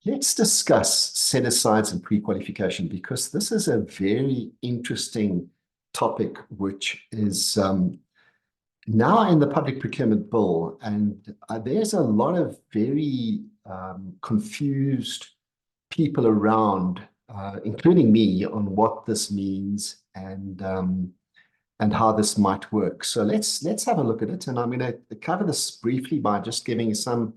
Let's discuss set-asides and pre-qualification, because this is a very interesting topic, which is now in the Public Procurement Bill. And there's a lot of very confused people around, including me, on what this means and how this might work. So let's have a look at it. And I'm going to cover this briefly by just giving some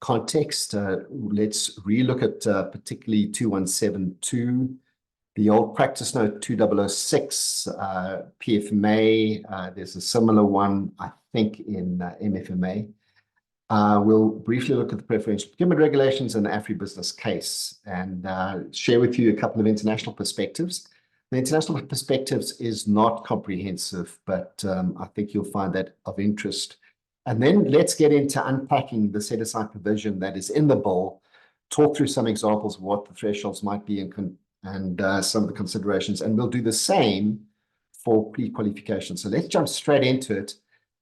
context. Let's relook at particularly 2172, the old practice note 2006, PFMA. There's a similar one, I think, in MFMA. We'll briefly look at the preferential procurement regulations and the AfriBusiness case, and share with you a couple of international perspectives. The international perspectives is not comprehensive, but I think you'll find that of interest. And then let's get into unpacking the set-aside provision that is in the bill, talk through some examples of what the thresholds might be and some of the considerations, and we'll do the same for pre-qualification. So let's jump straight into it.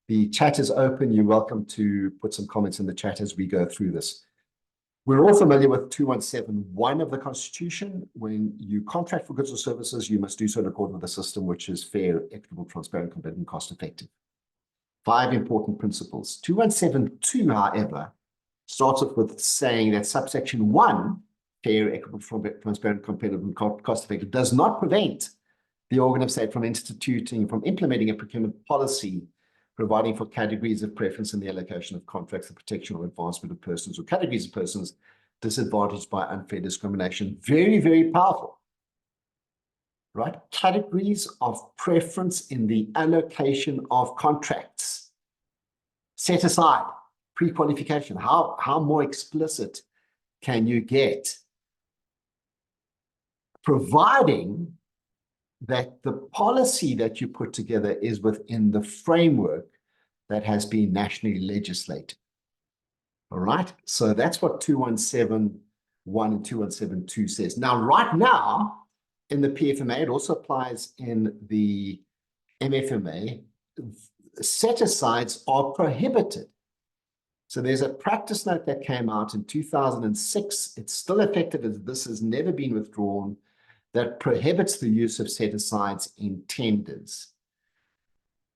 The chat is open. You're welcome to put some comments in the chat as we go through this. We're all familiar with 2171 of the Constitution. When you contract for goods or services, you must do so in accordance with a system which is fair, equitable, transparent, competitive, and cost-effective. 5 important principles. 2172, however, starts off with saying that subsection 1, fair, equitable, transparent, competitive, and cost-effective, does not prevent the organ of state from implementing a procurement policy providing for categories of preference in the allocation of contracts, the protection or advancement of persons or categories of persons disadvantaged by unfair discrimination. Very, very powerful, right? Categories of preference in the allocation of contracts. Set aside, pre-qualification. How more explicit can you get? Providing that the policy that you put together is within the framework that has been nationally legislated. All right, so that's what 2171 and 2172 says. Now, right now, in the PFMA, it also applies in the MFMA, set-asides are prohibited. So there's a practice note that came out in 2006. It's still effective, as this has never been withdrawn, that prohibits the use of set-asides in tenders.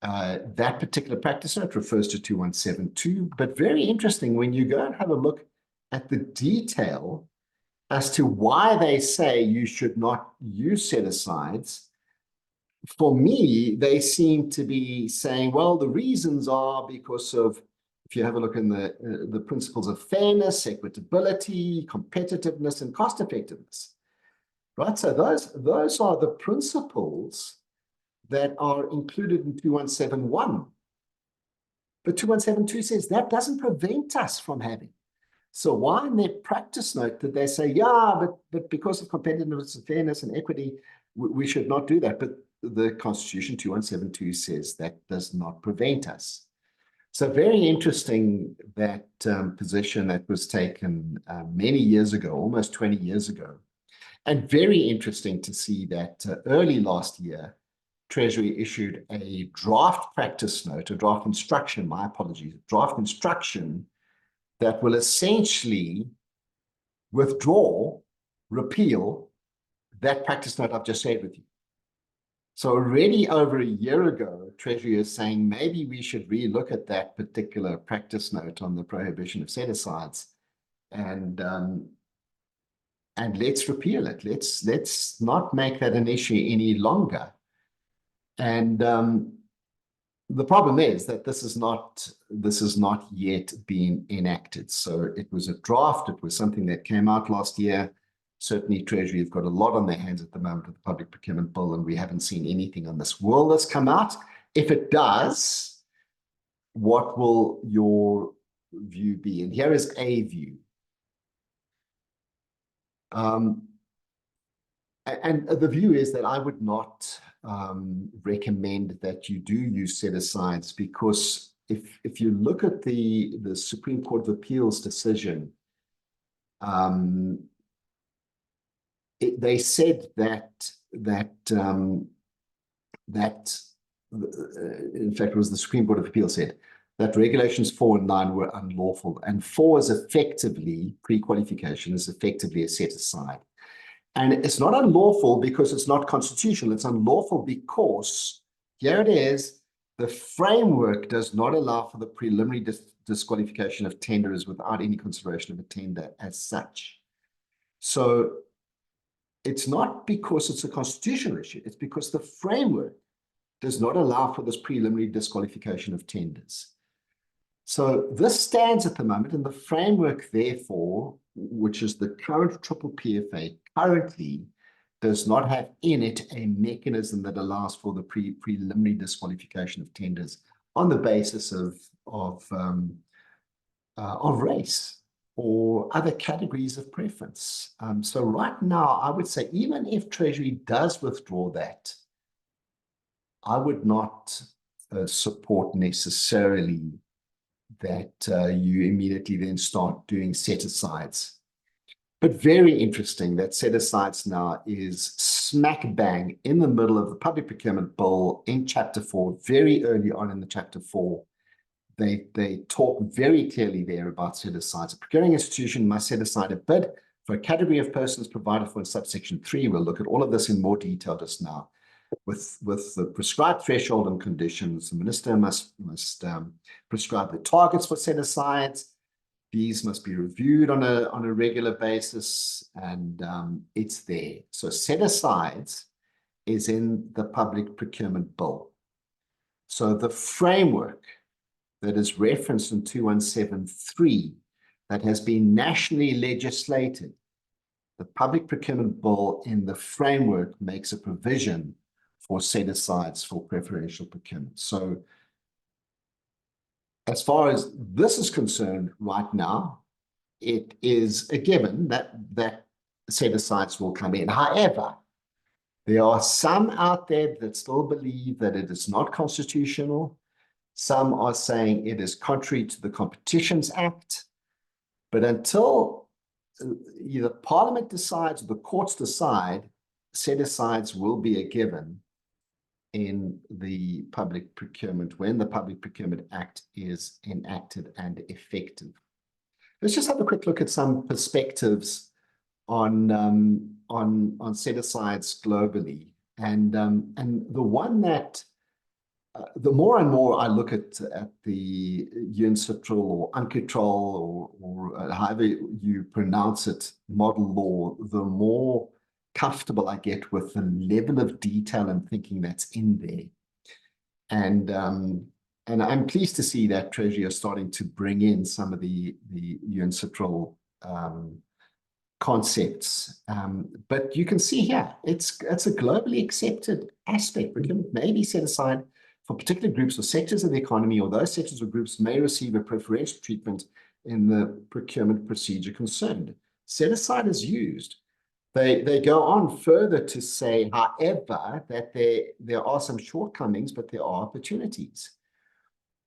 That particular practice note refers to 2172, but very interesting when you go and have a look at the detail as to why they say you should not use set-asides. For me, they seem to be saying, well, the reasons are because of, if you have a look in the principles of fairness, equitability, competitiveness, and cost-effectiveness. Right, so those are the principles that are included in 2171. But 2172 says that doesn't prevent us from having. So why in their practice note did they say, yeah, but because of competitiveness and fairness and equity, we should not do that? But the Constitution 2172 says that does not prevent us. So very interesting, that position that was taken many years ago, almost 20 years ago. And very interesting to see that early last year, Treasury issued a draft practice note, a draft instruction, my apologies, draft instruction that will essentially withdraw, repeal that practice note I've just shared with you. So already over a year ago, Treasury is saying maybe we should relook at that particular practice note on the prohibition of set-asides, and let's repeal it. Let's not make that an issue any longer. And the problem is that this is not yet been enacted. So it was a draft. It was something that came out last year. Certainly, Treasury have got a lot on their hands at the moment with the Public Procurement Bill, and we haven't seen anything on this. Will this come out? If it does, what will your view be? And here is a view. And the view is that I would not recommend that you do use set-asides, because if you look at the Supreme Court of Appeals decision, they said that in fact, it was the Supreme Court of Appeal said that regulations 4 and 9 were unlawful. And 4 is effectively, pre-qualification is effectively a set aside. And it's not unlawful because it's not constitutional. It's unlawful because, here it is, the framework does not allow for the preliminary disqualification of tenderers without any consideration of a tender as such. So it's not because it's a constitutional issue. It's because the framework does not allow for this preliminary disqualification of tenders. So this stands at the moment, and the framework, therefore, which is the current triple PFA, currently does not have in it a mechanism that allows for the preliminary disqualification of tenders on the basis of race or other categories of preference. So right now, I would say, even if Treasury does withdraw that, I would not support necessarily that you immediately then start doing set-asides. But very interesting that set-asides now is smack bang in the middle of the Public Procurement Bill in Chapter 4, very early on in the Chapter 4. They talk very clearly there about set-asides. A procuring institution must set aside a bid for a category of persons provided for in subsection 3. We'll look at all of this in more detail just now. With the prescribed threshold and conditions, the minister must prescribe the targets for set-asides. These must be reviewed on a regular basis, and it's there. So set-asides is in the Public Procurement Bill. So the framework that is referenced in 2173 that has been nationally legislated, the Public Procurement Bill in the framework makes a provision for set-asides for preferential procurement. So as far as this is concerned right now, it is a given that set-asides will come in. However, there are some out there that still believe that it is not constitutional. Some are saying it is contrary to the Competitions Act. But until either Parliament decides or the courts decide, set-asides will be a given in the public procurement when the Public Procurement Act is enacted and effective. Let's just have a quick look at some perspectives on set-asides globally, and the one that the more and more I look at the UNCITRAL or UNCITRAL or however you pronounce it, model law, the more comfortable I get with the level of detail and thinking that's in there. And I'm pleased to see that Treasury are starting to bring in some of the UNCITRAL concepts. But you can see here, it's a globally accepted aspect. Procurement may be set aside for particular groups or sectors of the economy, or those sectors or groups may receive a preferential treatment in the procurement procedure concerned. Set aside is used. They go on further to say, however, that there are some shortcomings, but there are opportunities.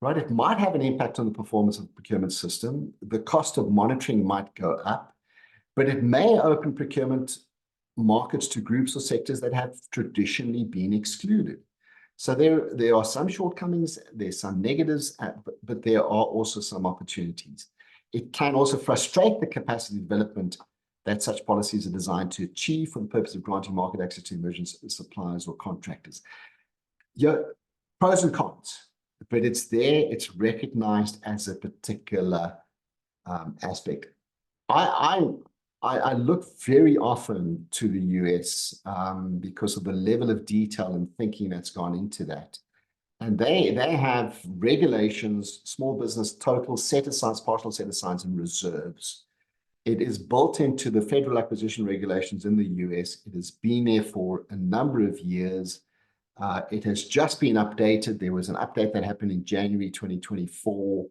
Right? It might have an impact on the performance of the procurement system. The cost of monitoring might go up, but it may open procurement markets to groups or sectors that have traditionally been excluded. So there are some shortcomings, there's some negatives, but there are also some opportunities. It can also frustrate the capacity development that such policies are designed to achieve for the purpose of granting market access to emerging suppliers or contractors. Yeah, pros and cons, but it's there, it's recognized as a particular aspect. I look very often to the US because of the level of detail and thinking that's gone into that. And they have regulations, small business, total set-asides, partial set-asides, and reserves. It is built into the federal acquisition regulations in the US. It has been there for a number of years. It has just been updated. There was an update that happened in January 2024.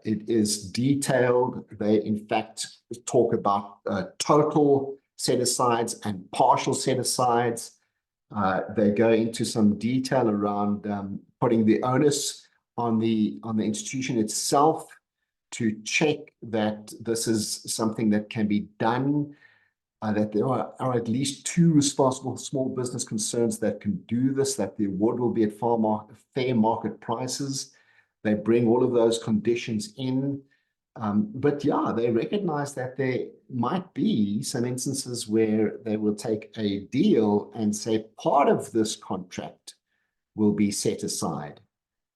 It is detailed. They, in fact, talk about total set-asides and partial set-asides. They go into some detail around putting the onus on the institution itself to check that this is something that can be done, that there are at least 2 responsible small business concerns that can do this, that the award will be at fair market prices. They bring all of those conditions in. But yeah, they recognize that there might be some instances where they will take a deal and say part of this contract will be set aside.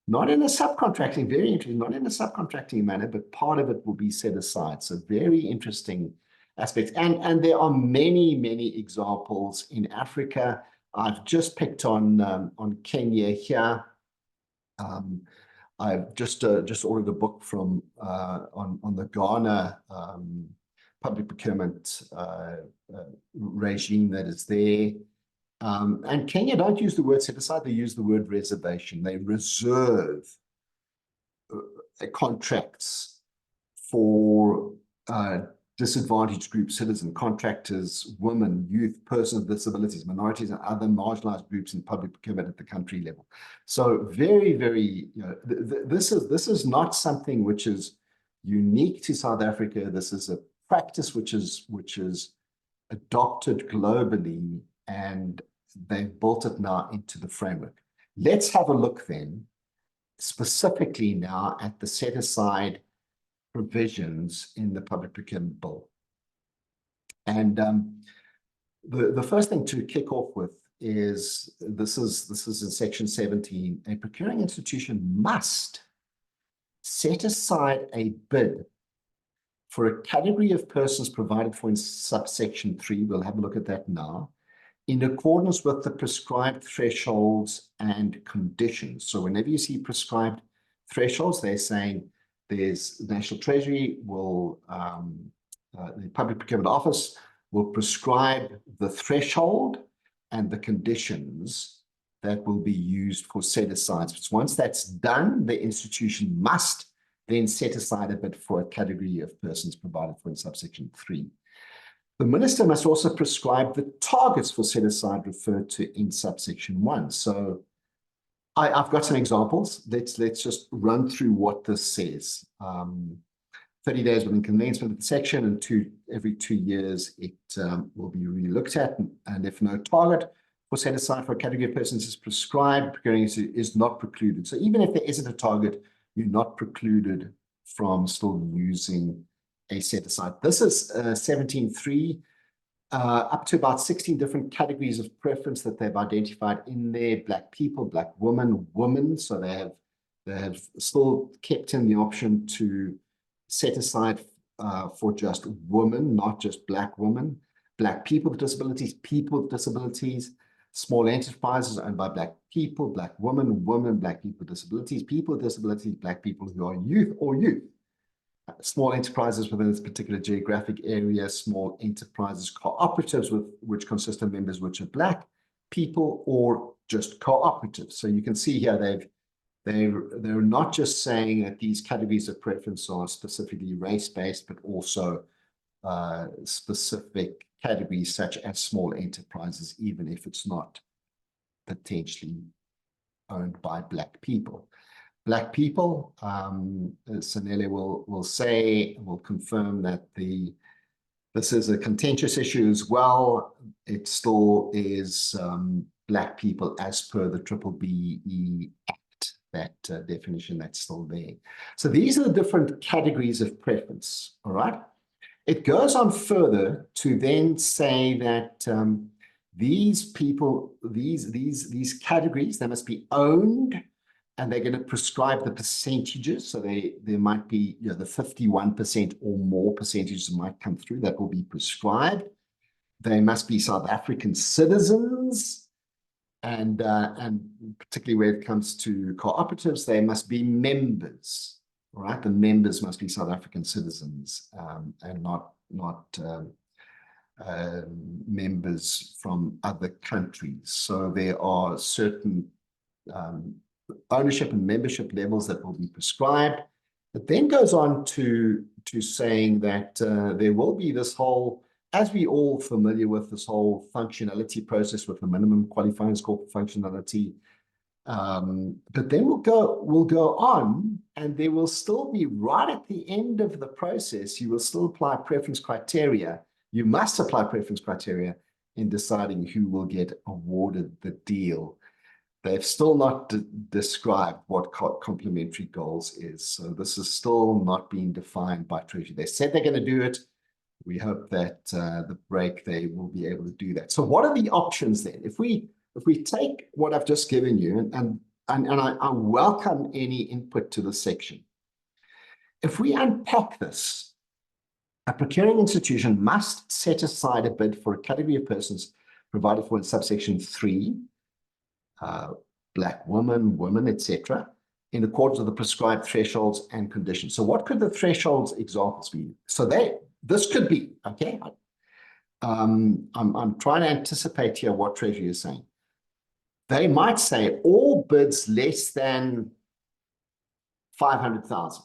Not in a subcontracting, very interesting, not in a subcontracting manner, but part of it will be set aside. So very interesting aspects. And there are many, many examples in Africa. I've just picked on Kenya here. I've just ordered a book from on the Ghana public procurement regime that is there. And Kenya don't use the word set aside, they use the word reservation. They reserve contracts for disadvantaged group citizen, contractors, women, youth, persons with disabilities, minorities, and other marginalized groups in public procurement at the country level. So very, very, this is not something which is unique to South Africa. This is a practice which is adopted globally, and they've built it now into the framework. Let's have a look then, specifically now at the set-aside provisions in the Public Procurement Bill. And the first thing to kick off with is, this is in section 17, a procuring institution must set aside a bid for a category of persons provided for in subsection 3, we'll have a look at that now, in accordance with the prescribed thresholds and conditions. So whenever you see prescribed thresholds, they're saying there's National Treasury will, the Public Procurement Office will prescribe the threshold and the conditions that will be used for set-asides. But once that's done, the institution must then set aside a bid for a category of persons provided for in subsection 3. The minister must also prescribe the targets for set-aside referred to in subsection 1. So I've got some examples. Let's just run through what this says. 30 days within commencement of the section, and every 2 years it will be re-looked at. And if no target for set aside for a category of persons is prescribed, procuring is not precluded. So even if there isn't a target, you're not precluded from still using a set aside. This is 17.3. Up to about 16 different categories of preference that they've identified in there. Black people, black women. So they have still kept in the option to set aside for just women, not just black women. Black people with disabilities, small enterprises owned by black people, black women, black people with disabilities, black people who are youth or youth. Small enterprises within this particular geographic area, small enterprises, cooperatives which consist of members which are black people or just cooperatives. So you can see here they're not just saying that these categories of preference are specifically race-based, but also specific categories such as small enterprises, even if it's not potentially owned by black people. Black people, Sanele will confirm that this is a contentious issue as well. It still is black people as per the BBBE Act, that definition that's still there. So these are the different categories of preference, all right? It goes on further to then say that these people, these categories, they must be owned, and they're going to prescribe the percentages. So there might be, the 51% or more percentages that might come through that will be prescribed. They must be South African citizens, and particularly where it comes to cooperatives, they must be members. All right, the members must be South African citizens and not members from other countries. So there are certain ownership and membership levels that will be prescribed. It then goes on to saying that there will be this whole, as we all familiar with, this whole functionality process with the minimum qualifying score for functionality. But then we'll go on, and there will still be, right at the end of the process, you will still apply preference criteria. You must apply preference criteria in deciding who will get awarded the deal. They've still not described what complementary goals is. So this is still not being defined by Treasury. They said they're going to do it. We hope that the break they will be able to do that. So what are the options then? If we take what I've just given you, and I welcome any input to this section. If we unpack this, a procuring institution must set aside a bid for a category of persons provided for in subsection 3, Black women, etc., in accordance with the prescribed thresholds and conditions. So what could the thresholds examples be? So this could be, okay, I'm trying to anticipate here what Treasury is saying. They might say all bids less than 500,000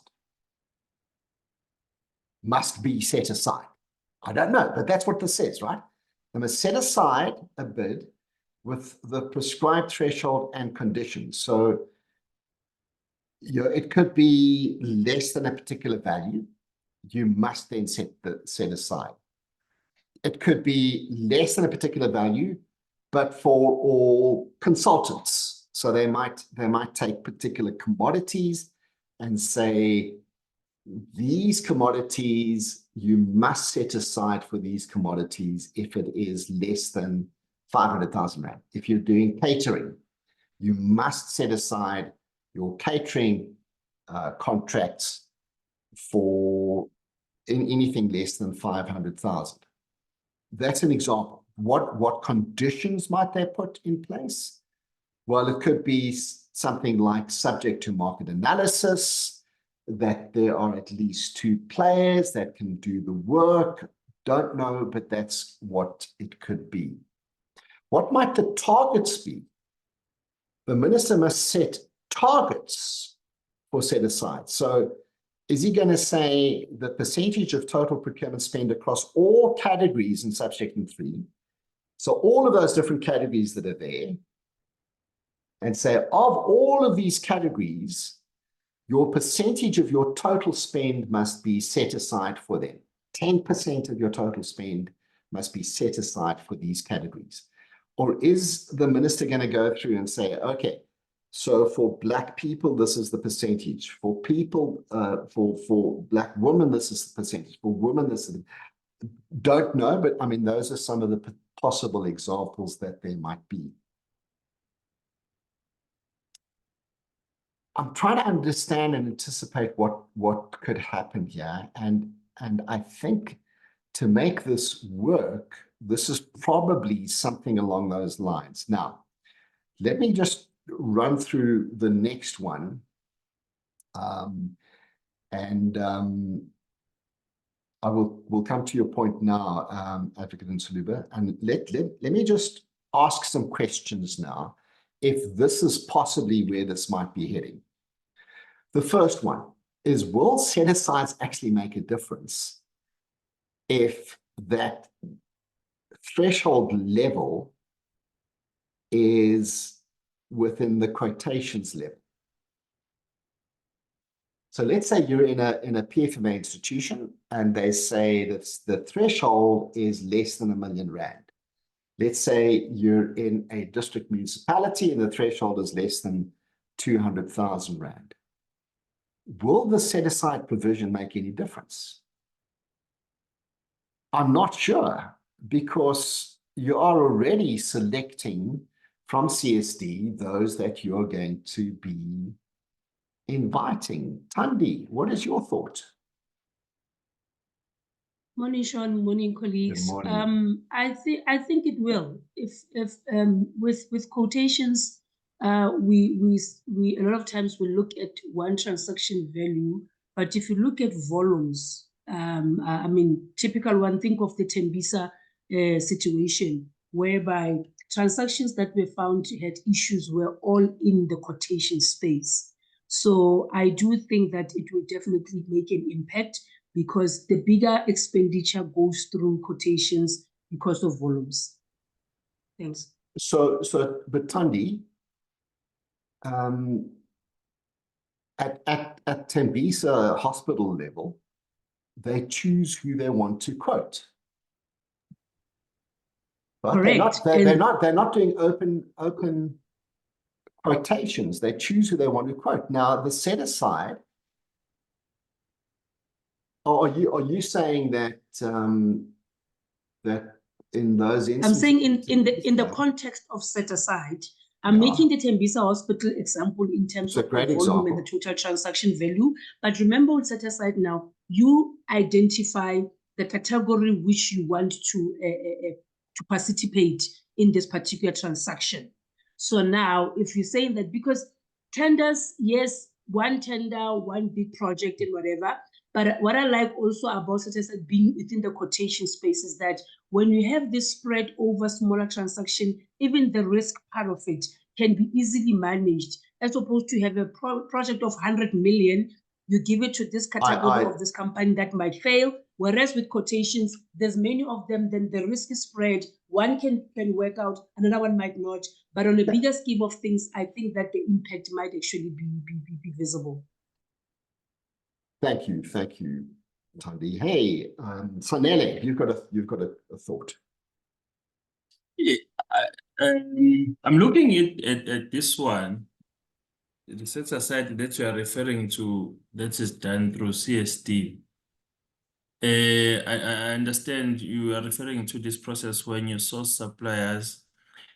must be set aside. I don't know, but that's what this says, right? They must set aside a bid with the prescribed threshold and conditions. So it could be less than a particular value. You must then set aside. It could be less than a particular value, but for all consultants. So they might take particular commodities and say, these commodities, you must set aside for these commodities if it is less than 500,000 Rand. If you're doing catering, you must set aside your catering contracts for anything less than 500,000. That's an example. What conditions might they put in place? Well, it could be something like subject to market analysis, that there are at least 2 players that can do the work. Don't know, but that's what it could be. What might the targets be? The minister must set targets for set aside. So is he going to say the percentage of total procurement spend across all categories in subsection 3? So all of those different categories that are there, and say of all of these categories, your percentage of your total spend must be set aside for them. 10% of your total spend must be set aside for these categories. Or is the minister going to go through and say, okay, so for Black people, this is the percentage. For people, for Black women, this is the percentage. For women, this is don't know, but I mean, those are some of the possible examples that there might be. I'm trying to understand and anticipate what could happen here. And I think to make this work, this is probably something along those lines. Now, let me just run through the next one. We'll come to your point now, Advocate Nsaluba, and let me just ask some questions now, if this is possibly where this might be heading. The first one is, will set-asides actually make a difference if that threshold level is within the quotations level? So let's say you're in a PFMA institution and they say that the threshold is less than R1 million. Let's say you're in a district municipality and the threshold is less than 200,000 Rand. Will the set-aside provision make any difference? I'm not sure, because you are already selecting from CSD those that you're going to be inviting. Thandi, what is your thought? Morning, Sean. Morning, colleagues. Good morning. I think it will. If with quotations, we a lot of times we look at one transaction value, but if you look at volumes, I mean, typical one, think of the Tembisa situation, whereby transactions that were found had issues were all in the quotation space. So I do think that it will definitely make an impact, because the bigger expenditure goes through quotations because of volumes. Thanks. But Thandi, at Tembisa hospital level, they choose who they want to quote. Right? Correct. They're not doing open quotations. They choose who they want to quote. Now, the set aside, are you saying that that in those instances? I'm saying in the context of set aside, I'm making the Tembisa Hospital example in terms of the volume and the total transaction value. But remember, with set aside now, you identify the category which you want to participate in this particular transaction. So now, if you're saying that because tenders, yes, one tender, one big project and whatever, but what I like also about set aside being within the quotation space is that when you have this spread over smaller transaction, even the risk part of it can be easily managed, as opposed to have a project of 100 million, you give it to this category of this company that might fail. Whereas with quotations, there's many of them, then the risk is spread. One can work out, another one might not. But on a bigger scheme of things, I think that the impact might actually be visible. Thank you, Thandi. Hey, Sanele, you've got a thought. Yeah, I'm looking at this one. The set aside that you are referring to, that is done through CSD. I understand you are referring to this process when you source suppliers,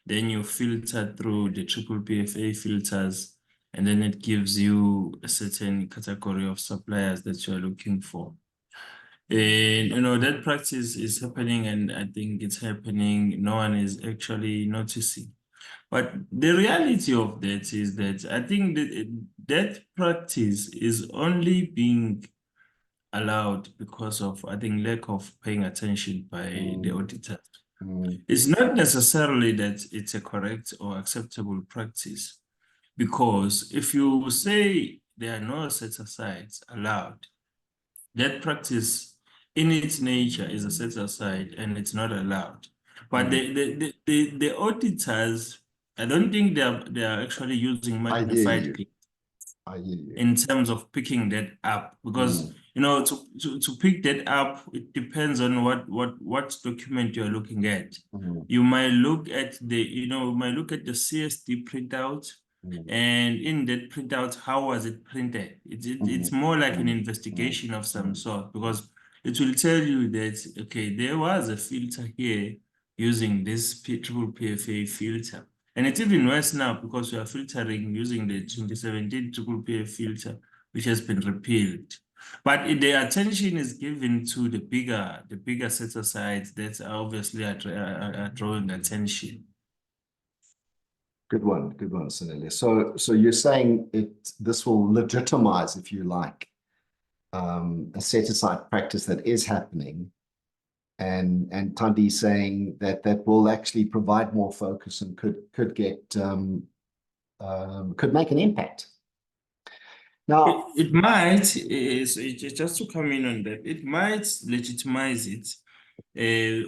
then you filter through the triple PFA filters, and then it gives you a certain category of suppliers that you are looking for. And that practice is happening, and I think it's happening. No one is actually noticing. But the reality of that is that I think that practice is only being allowed because of, I think, lack of paying attention by the auditors. It's not necessarily that it's a correct or acceptable practice, because if you say there are no set-asides allowed, that practice in its nature is a set-aside and it's not allowed. But the auditors, I don't think they are actually using magnified in terms of picking that up, because to pick that up, it depends on what document you're looking at. You might look at the CSD printout, and in that printout, how was it printed? It's more like an investigation of some sort, because it will tell you that, okay, there was a filter here using this triple PFA filter. And it's even worse now because we are filtering using the 2017 triple PFA filter, which has been repealed. But the attention is given to the bigger set-asides that obviously are drawing attention. Good one, Sanele. So you're saying this will legitimize, if you like, a set-aside practice that is happening, and Thandi saying that will actually provide more focus and could make an impact. Now, it might, just to come in on that, it might legitimize it.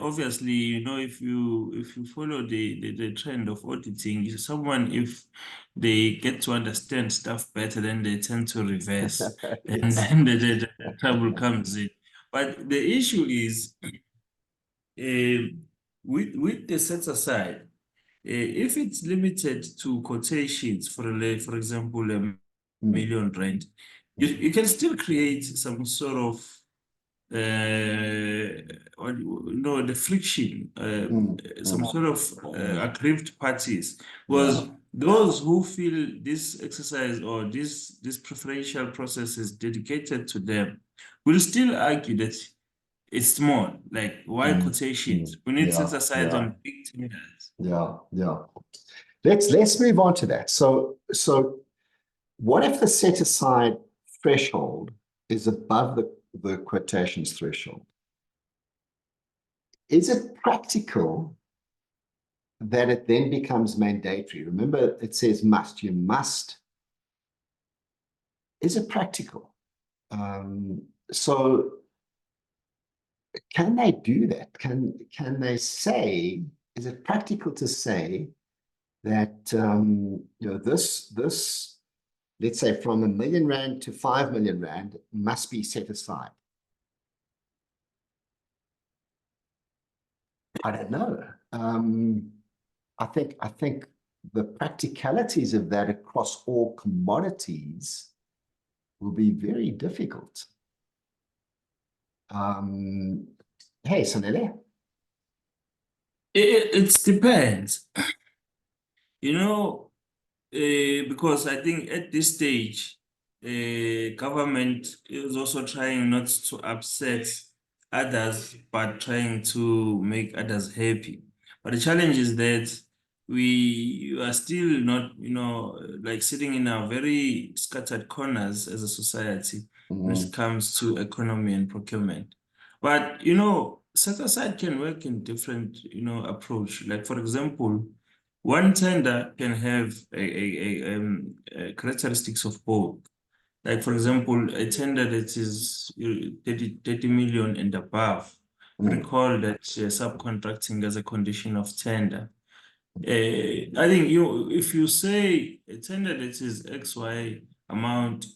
Obviously, if you follow the trend of auditing, if they get to understand stuff better, then they tend to reverse, and then the trouble comes in. But the issue is, with the set aside, if it's limited to quotations, for example, R1 million, you can still create some sort of the friction, some sort of aggrieved parties, because those who feel this exercise or this preferential process is dedicated to them will still argue that it's small. Like, why quotations? We need set aside on big tenders. Yeah. Let's move on to that. So what if the set aside threshold is above the quotations threshold? Is it practical that it then becomes mandatory? Remember, it says must. You must. Is it practical? So can they do that? Can they say, is it practical to say that this, let's say, from R1 million to 5 million rand must be set aside? I don't know. I think the practicalities of that across all commodities will be very difficult. Hey, Sanele. It depends, you know, because I think at this stage, government is also trying not to upset others, but trying to make others happy. But the challenge is that we are still not, you know, like sitting in our very scattered corners as a society when it comes to economy and procurement. But, you know, set aside can work in different, you know, approach. Like, for example, one tender can have characteristics of both. Like, for example, a tender that is 30 million and above. Recall that subcontracting as a condition of tender. I think if you say a tender that is XY amount,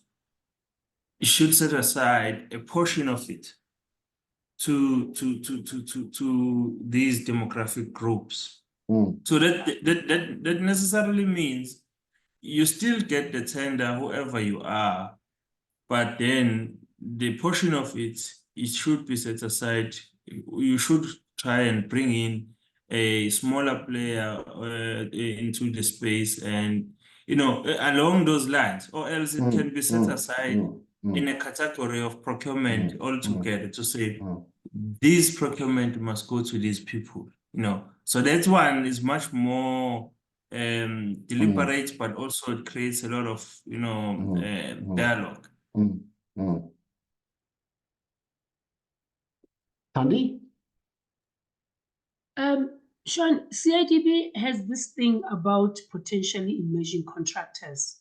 you should set aside a portion of it to these demographic groups. So that necessarily means you still get the tender, whoever you are, but then the portion of it should be set aside. You should try and bring in a smaller player into the space, and you know, along those lines, or else it can be set aside in a category of procurement altogether to say this procurement must go to these people, you know. So that one is much more deliberate, but also it creates a lot of, you know, dialogue. Thandi? Sean, CIDB has this thing about potentially emerging contractors,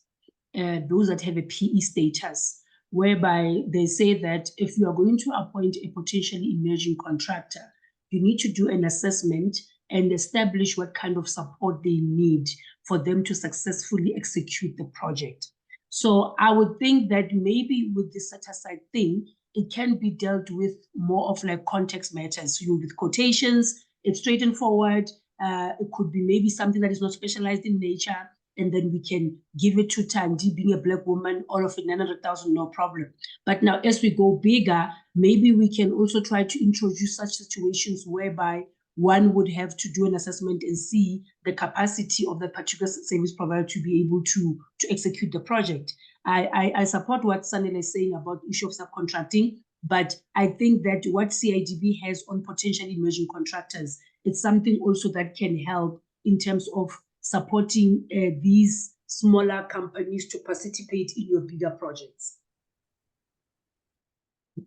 those that have a PE status, whereby they say that if you are going to appoint a potentially emerging contractor, you need to do an assessment and establish what kind of support they need for them to successfully execute the project. So I would think that maybe with the set-aside thing, it can be dealt with more of like context matters, with quotations. It's straightforward. It could be maybe something that is not specialized in nature, and then we can give it to Thandi, being a Black woman, all of it, 900,000, no problem. But now as we go bigger, maybe we can also try to introduce such situations whereby one would have to do an assessment and see the capacity of the particular service provider to be able to execute the project. I support what Sanele is saying about the issue of subcontracting, but I think that what CIDB has on potentially emerging contractors, it's something also that can help in terms of supporting these smaller companies to participate in your bigger projects.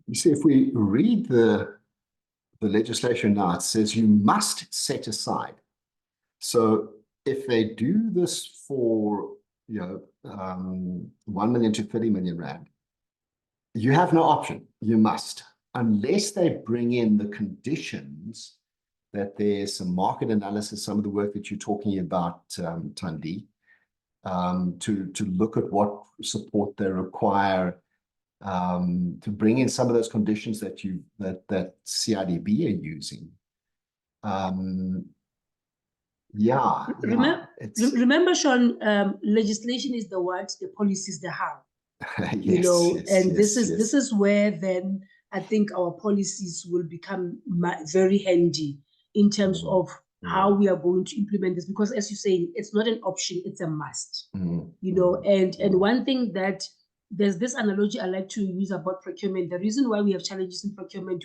You see, if we read the legislation now, it says you must set aside. So if they do this for, 1 million to 30 million rand, you have no option. You must, unless they bring in the conditions that there's some market analysis, some of the work that you're talking about, Thandi, to look at what support they require, to bring in some of those conditions that CIDB are using. Remember, Sean, legislation is the what, the policy is the how. This is where then I think our policies will become very handy in terms of how we are going to implement this, because as you say, it's not an option, it's a must. And one thing that there's this analogy I like to use about procurement. The reason why we have challenges in procurement,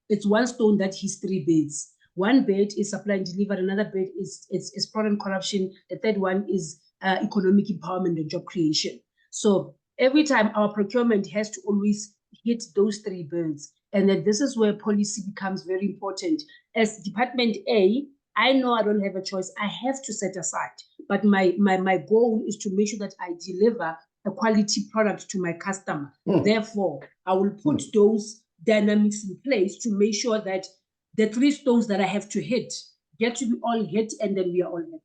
it's one stone that hits three beds. One bed is supply and deliver, another bed is fraud and corruption, the third one is economic empowerment and job creation. So every time our procurement has to always hit those three birds. And then this is where policy becomes very important. As Department A, I know I don't have a choice. I have to set aside. But my goal is to make sure that I deliver a quality product to my customer. Therefore, I will put those dynamics in place to make sure that the three stones that I have to hit get to be all hit, and then we are all hit.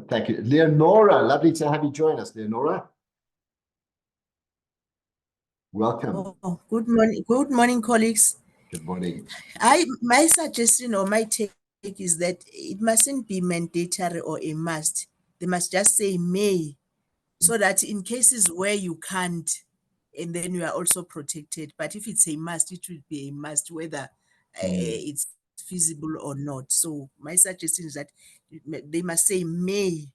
Thank you. Leonora, lovely to have you join us, Leonora. Welcome. Oh, good morning. Good morning, colleagues. Good morning. My suggestion or my take is that it mustn't be mandatory or a must. They must just say may, so that in cases where you can't, and then you are also protected. But if it's a must, it would be a must, whether it's feasible or not. So my suggestion is that they must say may.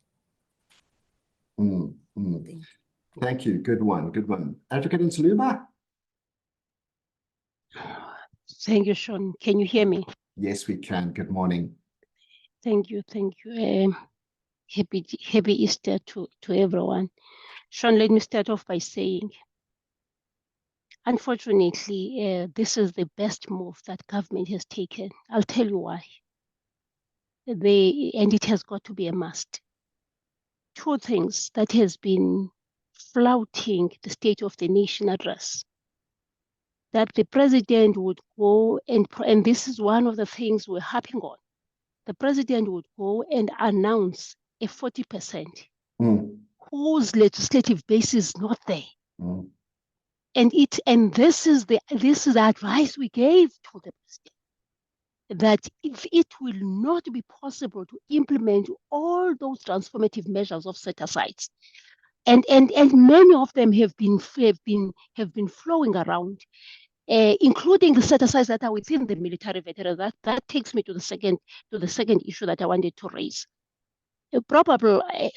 Mm, mm. Thank you. Thank you. Good one. Good one. Advocate Nsaluma? Thank you, Sean. Can you hear me? Yes, we can. Good morning. Thank you. Thank you. Happy Easter to everyone. Sean, let me start off by saying, unfortunately, this is the best move that government has taken. I'll tell you why. And it has got to be a must. Two things that has been flouting the State of the Nation address. That the president would go and this is one of the things we're harping on. The president would go and announce a 40% whose legislative base is not there. And this is the advice we gave to the president, that if it will not be possible to implement all those transformative measures of set-asides, and many of them have been flowing around, including the set-asides that are within the military veterans. That takes me to the second issue that I wanted to raise.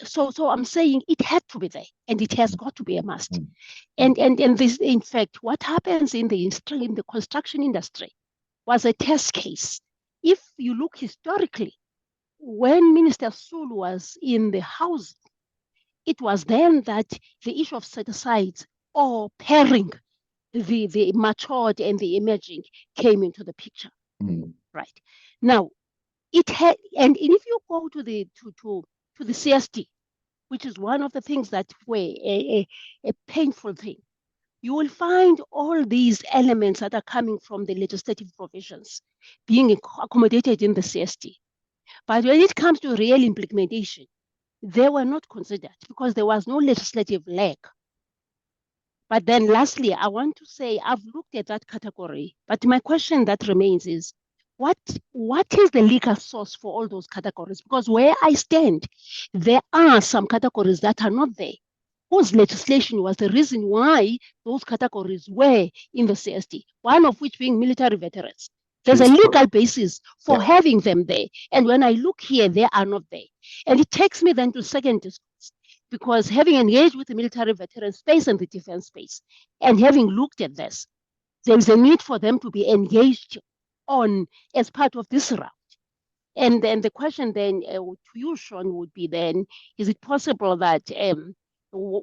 So I'm saying it had to be there, and it has got to be a must. And this, in fact, what happens in the construction industry was a test case. If you look historically, when Minister Sulu was in the House, it was then that the issue of set-asides or pairing the matured and the emerging came into the picture. Right now, it had, and if you go to the CST, which is one of the things that were a painful thing, you will find all these elements that are coming from the legislative provisions being accommodated in the CST. But when it comes to real implementation, they were not considered because there was no legislative leg. But then lastly, I want to say I've looked at that category, but my question that remains is, what is the legal source for all those categories? Because where I stand, there are some categories that are not there, whose legislation was the reason why those categories were in the CST, one of which being military veterans. There's a legal basis for having them there. And when I look here, they are not there. And it takes me then to second discourse, because having engaged with the military veteran space and the defense space, and having looked at this, there is a need for them to be engaged on as part of this round. And then the question then to you, Sean, would be then, is it possible that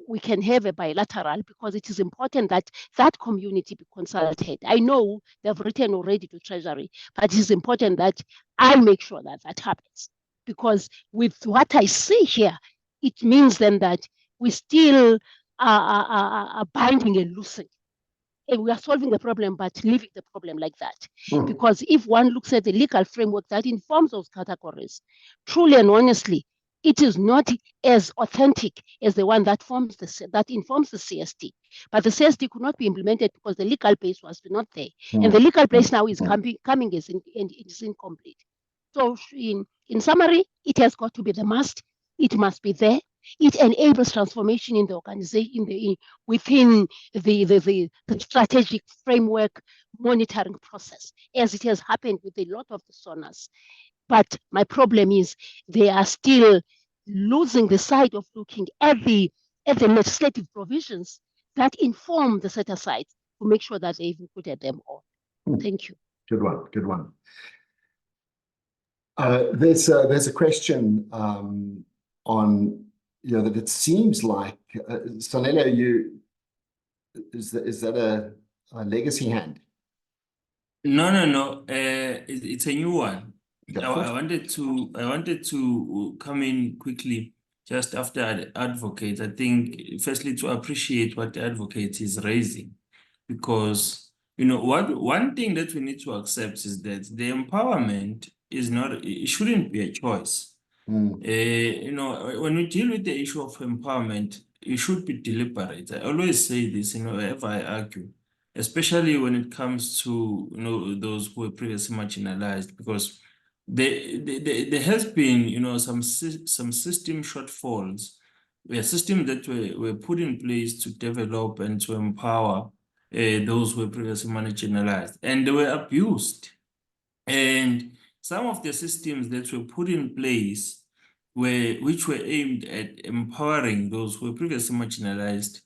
we can have a bilateral, because it is important that that community be consulted. I know they've written already to Treasury, but it is important that I make sure that that happens. Because with what I see here, it means then that we still are binding and loosing. And we are solving the problem, but leaving the problem like that. Because if one looks at the legal framework that informs those categories, truly and honestly, it is not as authentic as the one that informs the CST. But the CST could not be implemented because the legal base was not there. And the legal base now is coming as and it is incomplete. So in summary, it has got to be the must. It must be there. It enables transformation in the organization, within the strategic framework monitoring process, as it has happened with a lot of the SONAs. But my problem is they are still losing the sight of looking at the legislative provisions that inform the set-asides to make sure that they've included them all. Thank you. Good one. Good one. There's a question on, that it seems like Sanela, is that a legacy hand? No. It's a new one. I wanted to come in quickly just after the advocate. I think firstly to appreciate what the advocate is raising, because one thing that we need to accept is that the empowerment is not, it shouldn't be a choice. When we deal with the issue of empowerment, it should be deliberate. I always say this, whenever I argue, especially when it comes to those who were previously marginalized, because there has been, you know, some system shortfalls, a system that were put in place to develop and to empower those who were previously marginalized, and they were abused. And some of the systems that were put in place which were aimed at empowering those who were previously marginalized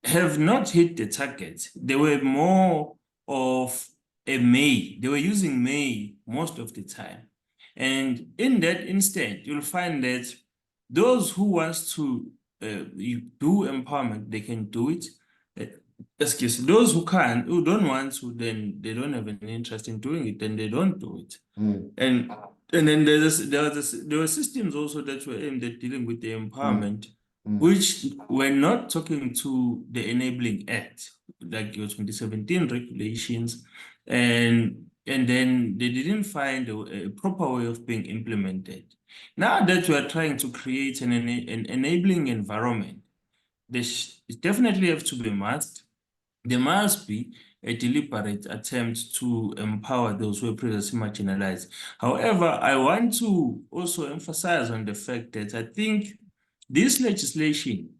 have not hit the target. They were more of a may. They were using may most of the time. And in that instant, you'll find that those who wants to do empowerment, they can do it. Excuse me, those who don't want to, then they don't have an interest in doing it, then they don't do it. And then there were systems also that were aimed at dealing with the empowerment, which were not talking to the Enabling Act, like your 2017 regulations, and then they didn't find a proper way of being implemented. Now that we are trying to create an enabling environment, there definitely have to be must. There must be a deliberate attempt to empower those who are previously marginalized. However, I want to also emphasize on the fact that I think this legislation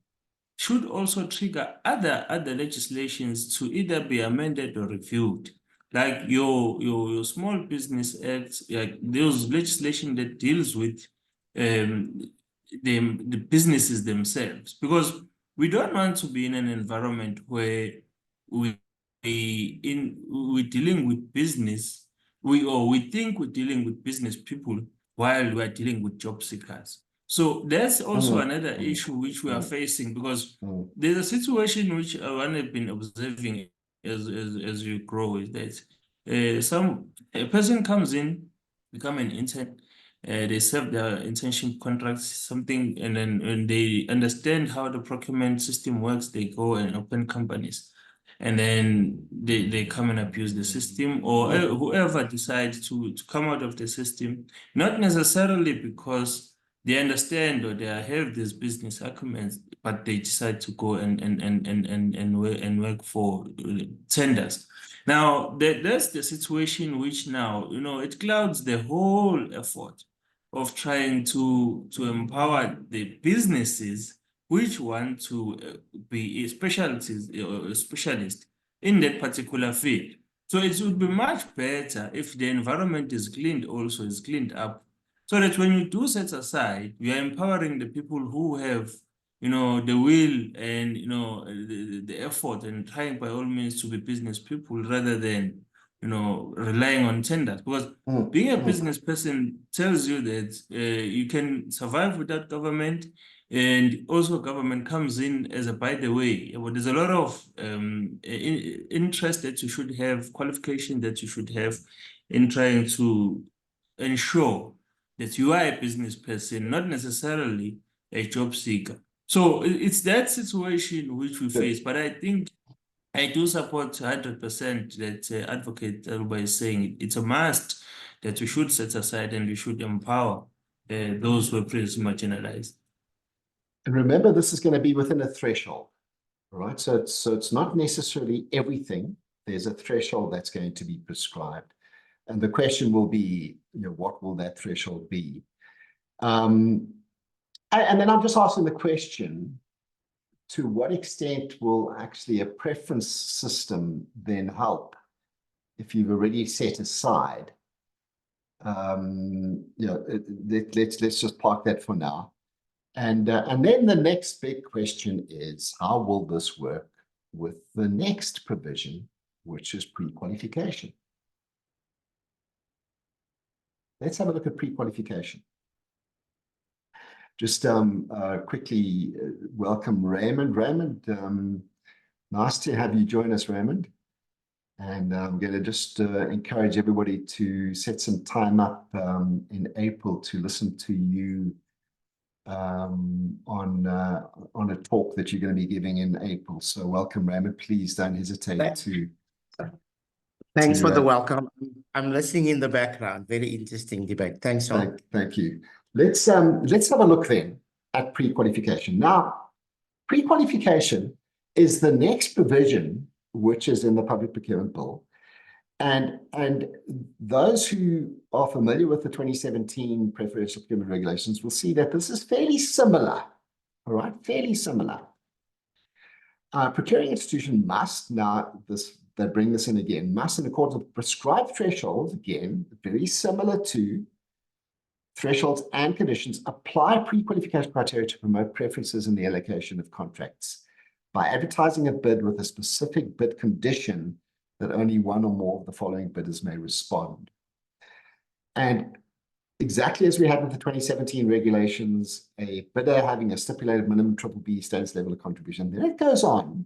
should also trigger other legislations to either be amended or reviewed, like your Small Business Act, like those legislation that deals with the businesses themselves, because we don't want to be in an environment where we're dealing with business, we think we're dealing with business people while we're dealing with job seekers. So that's also another issue which we are facing, because there's a situation which I have been observing as you grow, is that a person comes in, become an intern, they serve their internship contracts, something, and then when they understand how the procurement system works, they go and open companies. And then they come and abuse the system, or whoever decides to come out of the system, not necessarily because they understand or they have these business acumen, but they decide to go and work for tenders. Now, that's the situation which now, you know, it clouds the whole effort of trying to empower the businesses which want to be specialists or specialist in that particular field. So it would be much better if the environment is cleaned up, so that when you do set aside, you are empowering the people who have, you know, the will and, you know, the effort, and trying by all means to be business people rather than, you know, relying on tenders. Because being a business person tells you that you can survive without government, and also government comes in as a by the way. But there's a lot of interest that you should have, qualification that you should have in trying to ensure that you are a business person, not necessarily a job seeker. So it's that situation which we face. But I think I do support 100% that Advocate Aruba is saying. It's a must that we should set aside and we should empower those who are previously marginalized. And remember, this is going to be within a threshold, right? So it's not necessarily everything. There's a threshold that's going to be prescribed. And the question will be, you know, what will that threshold be? And then I'm just asking the question, to what extent will actually a preference system then help if you've already set aside? You know, let's just park that for now. And then the next big question is, how will this work with the next provision, which is pre-qualification? Let's have a look at pre-qualification. Just quickly welcome Raymond. Raymond, nice to have you join us, Raymond. And I'm going to just encourage everybody to set some time up in April to listen to you on a talk that you're going to be giving in April. So welcome, Raymond. Please don't hesitate to. Thanks for the welcome. I'm listening in the background. Very interesting debate. Thanks, Sean. Thank you. Let's have a look then at pre-qualification. Now, pre-qualification is the next provision which is in the Public Procurement Bill, And those who are familiar with the 2017 preferential procurement regulations will see that this is fairly similar, all right, fairly similar. Procuring institution must, now they bring this in again, must in accordance with prescribed thresholds, again, very similar to thresholds and conditions, apply pre-qualification criteria to promote preferences in the allocation of contracts by advertising a bid with a specific bid condition that only one or more of the following bidders may respond. And exactly as we had with the 2017 regulations, a bidder having a stipulated minimum BBB status level of contribution, then it goes on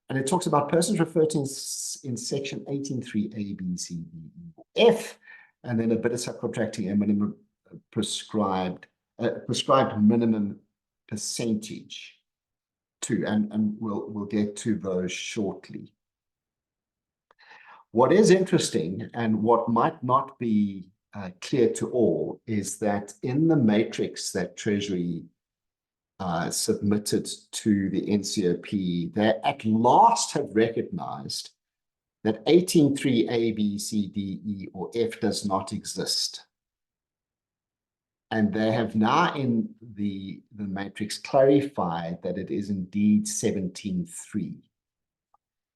and it talks about persons referred to in section 18.3 A, B, C, D, E, or F, and then a bidder subcontracting a minimum prescribed minimum percentage too, and we'll get to those shortly. What is interesting and what might not be clear to all is that in the matrix that Treasury submitted to the NCOP, they at last have recognized that 18.3 A, B, C, D, E, or F does not exist. And they have now in the matrix clarified that it is indeed 17.3.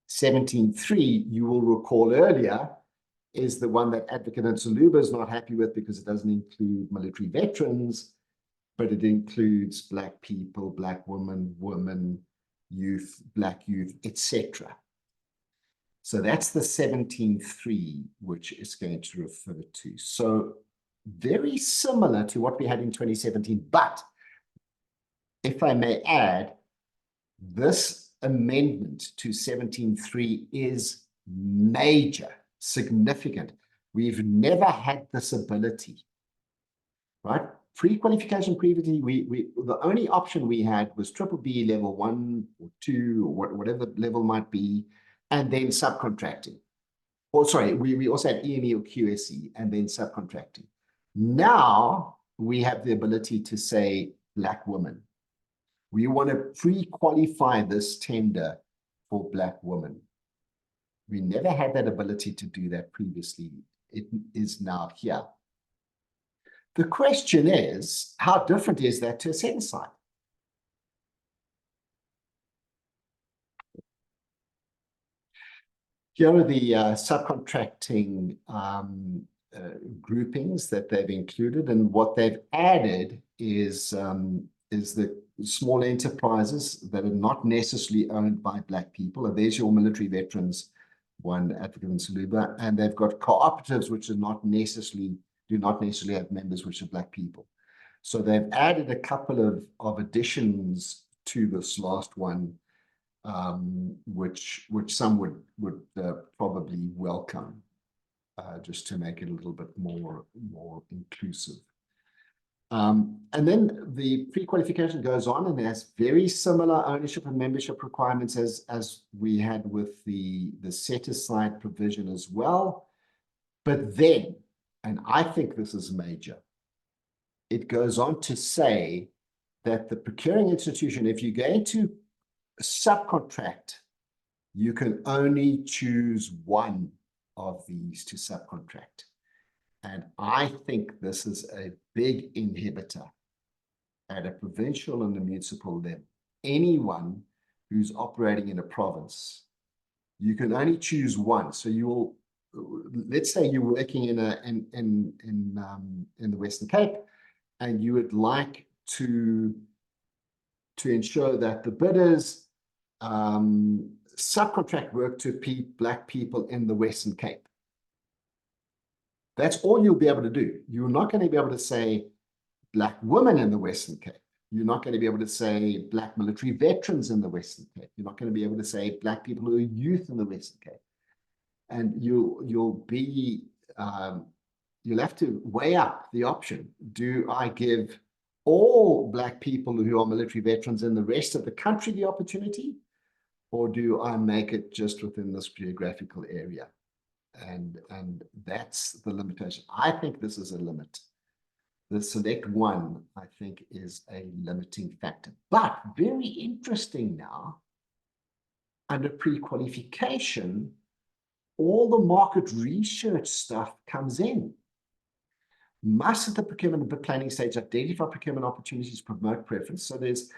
17.3, you will recall earlier, is the one that Advocate Nsoluba is not happy with because it doesn't include military veterans, but it includes Black people, Black women, youth, Black youth, etc. So that's the 17.3, which is going to refer to. So very similar to what we had in 2017, but if I may add, this amendment to 17.3 is major, significant. We've never had this ability, right? Pre-qualification previously, the only option we had was BBB level 1 or 2 or whatever the level might be, and then subcontracting. Or sorry, we also had EME or QSE and then subcontracting. Now we have the ability to say Black women. We want to pre-qualify this tender for Black women. We never had that ability to do that previously. It is now here. The question is, how different is that to a set aside? Here are the subcontracting groupings that they've included, and what they've added is the small enterprises that are not necessarily owned by Black people. And there's your military veterans, one Advocate Nsoluba, and they've got cooperatives which are do not necessarily have members which are Black people. So they've added a couple of additions to this last one, which some would probably welcome, just to make it a little bit more inclusive. And then the pre-qualification goes on and has very similar ownership and membership requirements as we had with the set-aside provision as well. But then, and I think this is major, it goes on to say that the procuring institution, if you're going to subcontract, you can only choose one of these to subcontract. And I think this is a big inhibitor at a provincial and a municipal level. Anyone who's operating in a province, you can only choose one. So you will, let's say you're working in the Western Cape, and you would like to ensure that the bidders subcontract work to Black people in the Western Cape. That's all you'll be able to do. You're not going to be able to say Black women in the Western Cape. You're not going to be able to say Black military veterans in the Western Cape. You're not going to be able to say Black people who are youth in the Western Cape. And you'll have to weigh up the option. Do I give all Black people who are military veterans in the rest of the country the opportunity? Or do I make it just within this geographical area? And that's the limitation. I think this is a limit. The select one, I think, is a limiting factor. But very interesting now, under pre-qualification, all the market research stuff comes in. Must at the procurement and planning stage identify procurement opportunities, promote preference. So there's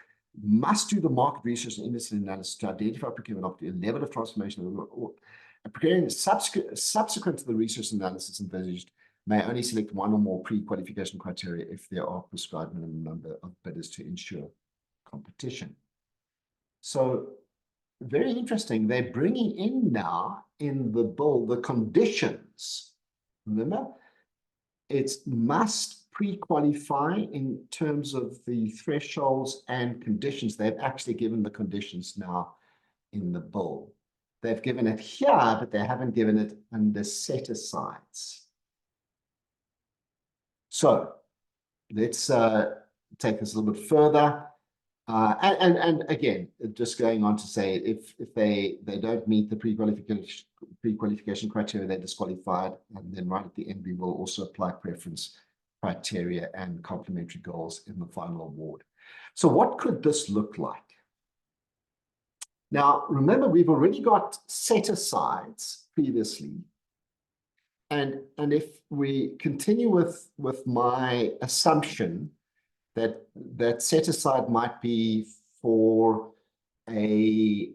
must do the market research and industry analysis to identify procurement opportunity, level of transformation, or preparing subsequent to the research analysis envisaged may only select one or more pre-qualification criteria if there are prescribed minimum number of bidders to ensure competition. So very interesting. They're bringing in now in the bill the conditions. Remember, it's must pre-qualify in terms of the thresholds and conditions. They've actually given the conditions now in the bill. They've given it here, but they haven't given it under set-asides. So let's take this a little bit further. And again, just going on to say, if they don't meet the pre-qualification criteria, they're disqualified. And then right at the end, we will also apply preference criteria and complementary goals in the final award. So what could this look like? Now, remember, we've already got set-asides previously. And if we continue with my assumption that set-aside might be for a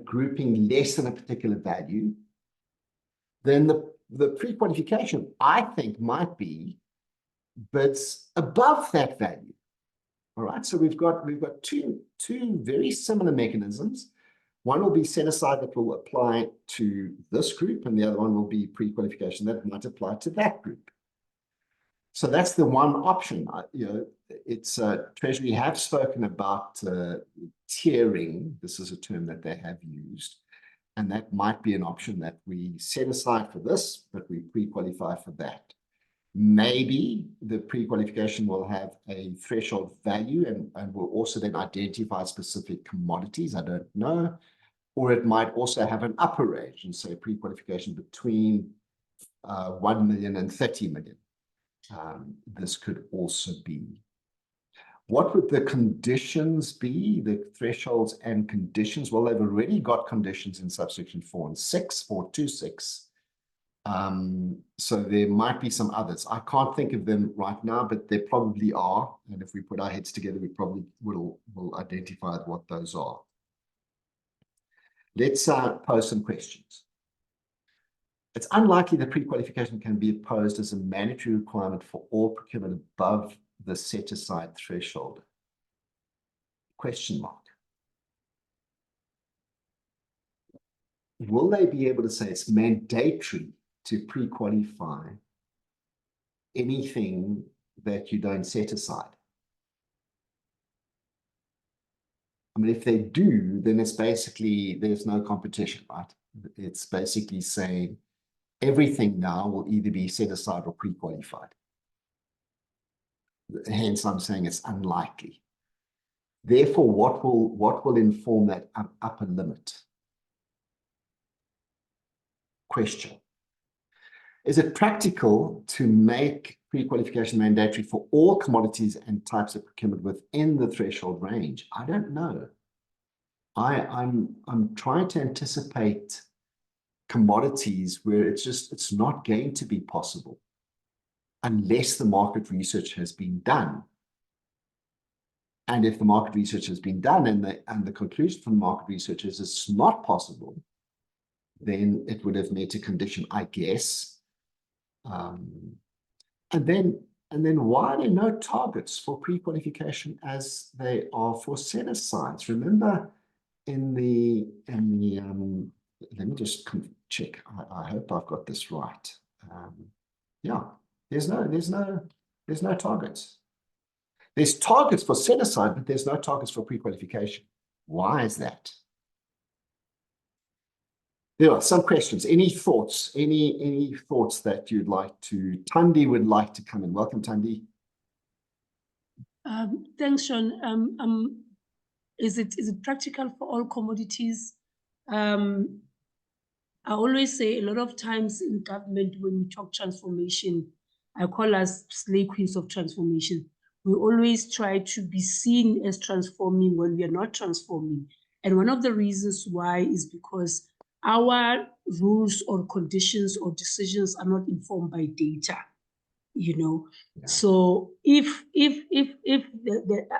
grouping less than a particular value, then the pre-qualification, I think, might be bids above that value. All right, so we've got two very similar mechanisms. One will be set aside that will apply to this group, and the other one will be pre-qualification that might apply to that group. So that's the one option. It's Treasury have spoken about tiering. This is a term that they have used, and that might be an option that we set aside for this, but we pre-qualify for that. Maybe the pre-qualification will have a threshold value and will also then identify specific commodities. I don't know. Or it might also have an upper range and say pre-qualification between 1 million and 30 million. This could also be. What would the conditions be, the thresholds and conditions? Well, they've already got conditions in subsection 4 and 6, 426. So there might be some others. I can't think of them right now, but there probably are. And if we put our heads together, we probably will identify what those are. Let's pose some questions. It's unlikely that pre-qualification can be imposed as a mandatory requirement for all procurement above the set-aside threshold. Question mark. Will they be able to say it's mandatory to pre-qualify anything that you don't set aside? I mean, if they do, then it's basically, there's no competition, right? It's basically saying everything now will either be set aside or pre-qualified. Hence, I'm saying it's unlikely. Therefore, what will inform that upper limit? Question. Is it practical to make pre-qualification mandatory for all commodities and types of procurement within the threshold range? I don't know. I'm trying to anticipate commodities where it's not going to be possible unless the market research has been done. And if the market research has been done and the conclusion from the market research is it's not possible, then it would have met a condition, I guess. And then why are there no targets for pre-qualification as they are for set-asides? Remember let me just check. I hope I've got this right. Yeah, there's no targets. There's targets for set-aside, but there's no targets for pre-qualification. Why is that? There are some questions. Any thoughts? Any thoughts that you'd like to? Tundi would like to come in. Welcome, Tundi. Thanks, Sean. Is it practical for all commodities? I always say a lot of times in government, when we talk transformation, I call us slay queens of transformation. We always try to be seen as transforming when we are not transforming. And one of the reasons why is because our rules or conditions or decisions are not informed by data, you know. Yeah. So if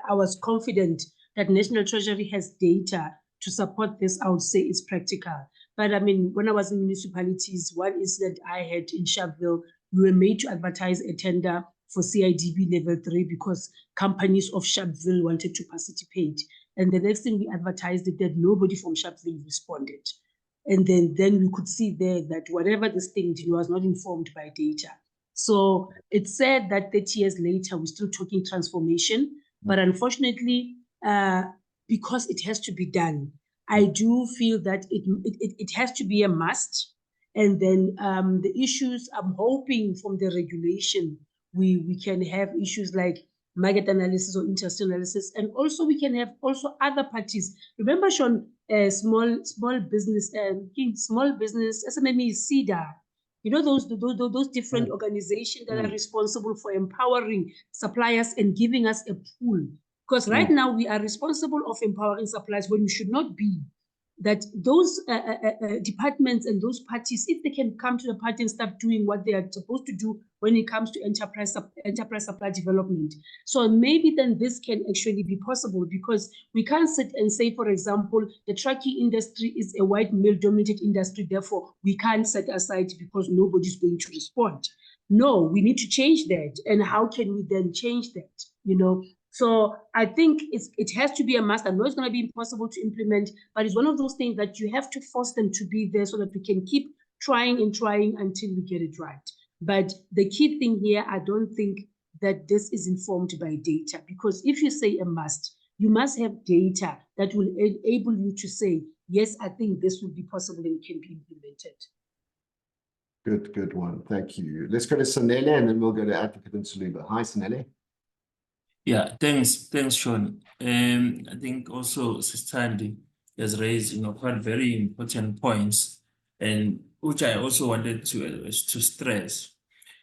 I was confident that National Treasury has data to support this, I would say it's practical. But I mean, when I was in municipalities, one incident I had in Sharpeville, we were made to advertise a tender for CIDB level 3 because companies of Sharpeville wanted to participate. And the next thing we advertised it that nobody from Sharpeville responded. And then we could see there that whatever this thing did was not informed by data. So it's said that 30 years later, we're still talking transformation, but unfortunately, because it has to be done, I do feel that it has to be a must. And then the issues, I'm hoping from the regulation, we can have issues like market analysis or interest analysis, and also we can have also other parties. Remember, Sean, small business, small business, SMME, CEDA, you know, those different organizations that are responsible for empowering suppliers and giving us a pool. Because right now we are responsible of empowering suppliers when we should not be. That those departments and those parties, if they can come to the party and start doing what they are supposed to do when it comes to enterprise supply development. So maybe then this can actually be possible, because we can't sit and say, for example, the trucking industry is a white male-dominated industry, therefore we can't set aside because nobody's going to respond. No, we need to change that. And how can we then change that? You know, so I think it has to be a must. I know it's going to be impossible to implement, but it's one of those things that you have to force them to be there so that we can keep trying and trying until we get it right. But the key thing here, I don't think that this is informed by data, because if you say a must, you must have data that will enable you to say, yes, I think this will be possible and can be implemented. Good one. Thank you. Let's go to Sanele and then we'll go to Advocate Nsuluba. Hi, Sanele. Yeah, thanks, Sean. I think also Sistandi has raised, quite very important points, and which I also wanted to stress.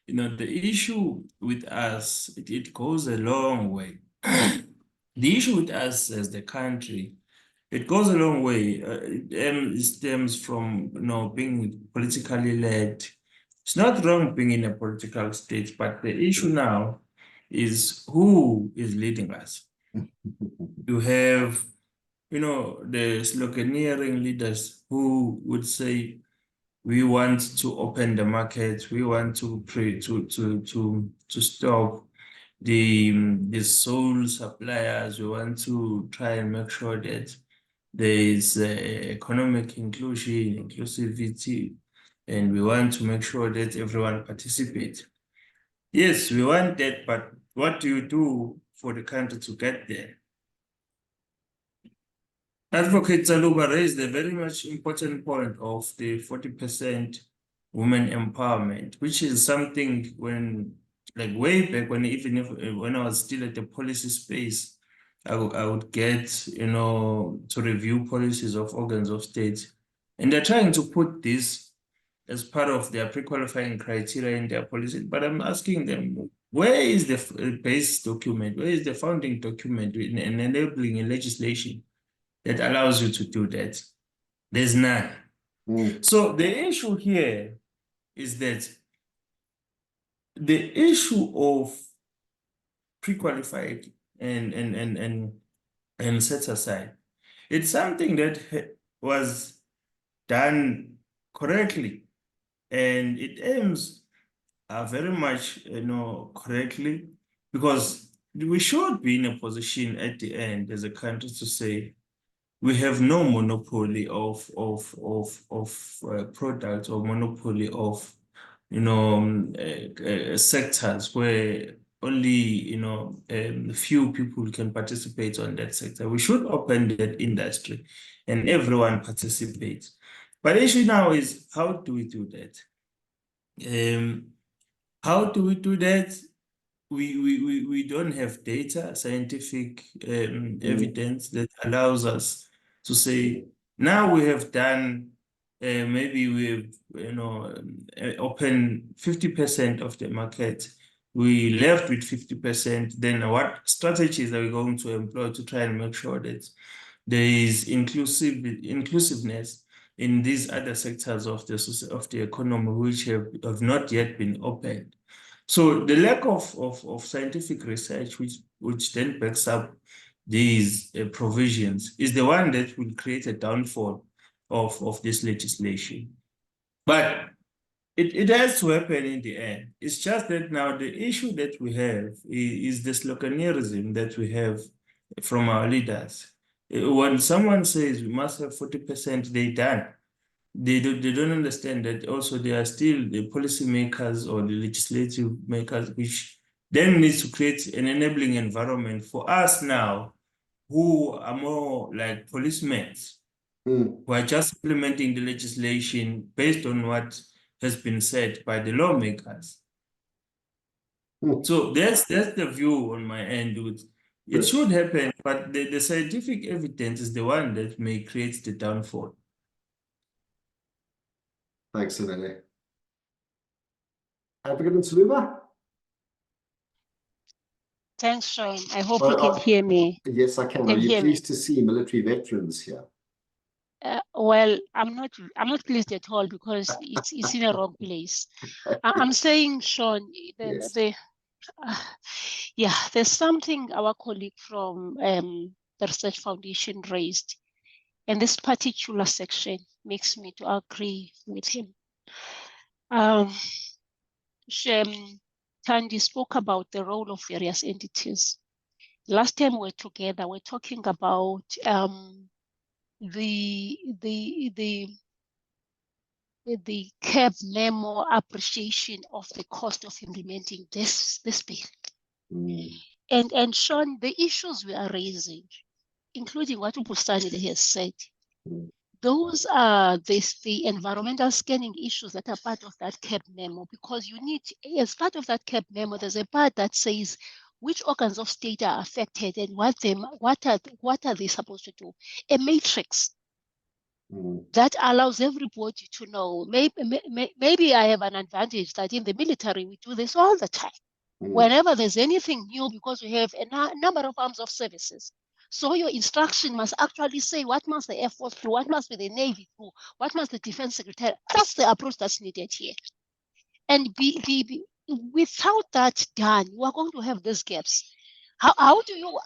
The issue with us, it goes a long way. The issue with us as the country, it goes a long way. It stems from, being politically led. It's not wrong being in a political state, but the issue now is who is leading us. You have, the sloganeering leaders who would say, we want to open the market, we want to stop the sole suppliers, we want to try and make sure that there is economic inclusion, inclusivity, and we want to make sure that everyone participates. Yes, we want that, but what do you do for the country to get there? Advocate Nsuluba raised a very much important point of the 40% women empowerment, which is something when, like way back when I was still at the policy space, I would get, to review policies of organs of state. And they're trying to put this as part of their pre-qualifying criteria in their policy. But I'm asking them, where is the base document? Where is the founding document in enabling a legislation that allows you to do that? There's none. So the issue here is that the issue of pre-qualified and set aside, it's something that was done correctly, and it aims very much, correctly, because we should be in a position at the end as a country to say we have no monopoly of products or monopoly of sectors where only few people can participate on that sector. We should open that industry and everyone participates. But the issue now is, how do we do that? How do we do that? We don't have data, scientific evidence that allows us to say, now we have done, maybe we've open 50% of the market, we left with 50%, then what strategies are we going to employ to try and make sure that there is inclusiveness in these other sectors of the economy which have not yet been opened. So the lack of scientific research which then backs up these provisions is the one that will create a downfall of this legislation. But it has to happen in the end. It's just that now the issue that we have is the sloganerism that we have from our leaders. When someone says we must have 40%, they done. They don't understand that also there are still the policy makers or the legislative makers which then needs to create an enabling environment for us now who are more like policemen Mm. who are just implementing the legislation based on what has been said by the lawmakers. Mm. So that's the view on my end. It Good. should happen, but the scientific evidence is the one that may create the downfall. Thanks, Anele. Advocate Ntsuluba? Thanks, Sean. I hope you can hear me. Yes, I can. Are Can you hear me. pleased to see military veterans here? Well, I'm not pleased at all because it's in a wrong place. I'm saying, Sean, Yes. yeah, there's something our colleague from the Research Foundation raised, and this particular section makes me to agree with him. Tandy spoke about the role of various entities. Last time we were together, we're talking about the CAB memo appreciation of the cost of implementing this bill. Mm. And Sean, the issues we are raising, including what Upustani has said, Mm. those are the environmental scanning issues that are part of that CAB memo, because you need, as part of that CAB memo, there's a part that says which organs of state are affected and what are they supposed to do. A matrix that allows everybody to know. Maybe I have an advantage that in the military we do this all the time. Whenever there's anything new, because we have a number of arms of services. So your instruction must actually say what must the Air Force do, what must be the Navy do, what must the Defense Secretary. That's the approach that's needed here. And without that done, we are going to have these gaps. How do you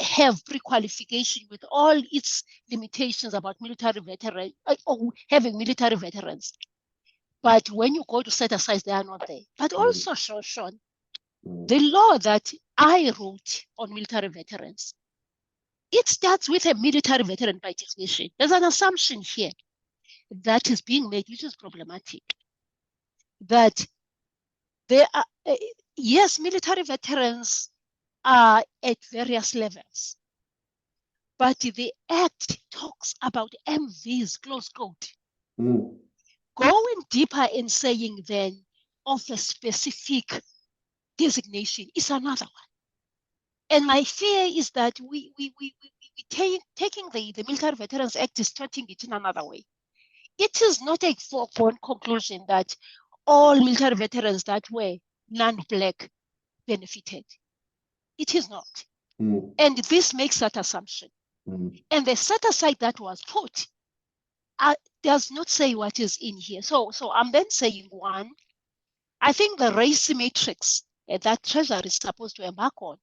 have pre-qualification with all its limitations about military veterans or having military veterans? But when you go to set aside, they are not there. But also, Sean, the law that I wrote on military veterans, it starts with a military veteran by definition. There's an assumption here that is being made, which is problematic. That there are, yes, military veterans are at various levels, but the Act talks about MVs, close quote. Going deeper in saying then of a specific designation is another one. And my fear is that we taking the Military Veterans Act, distorting it in another way. It is not a foregone conclusion that all military veterans that were non-Black benefited. It is not. And this makes that assumption. And the set aside that was put does not say what is in here. So I'm then saying, one, I think the race matrix that Treasury is supposed to embark on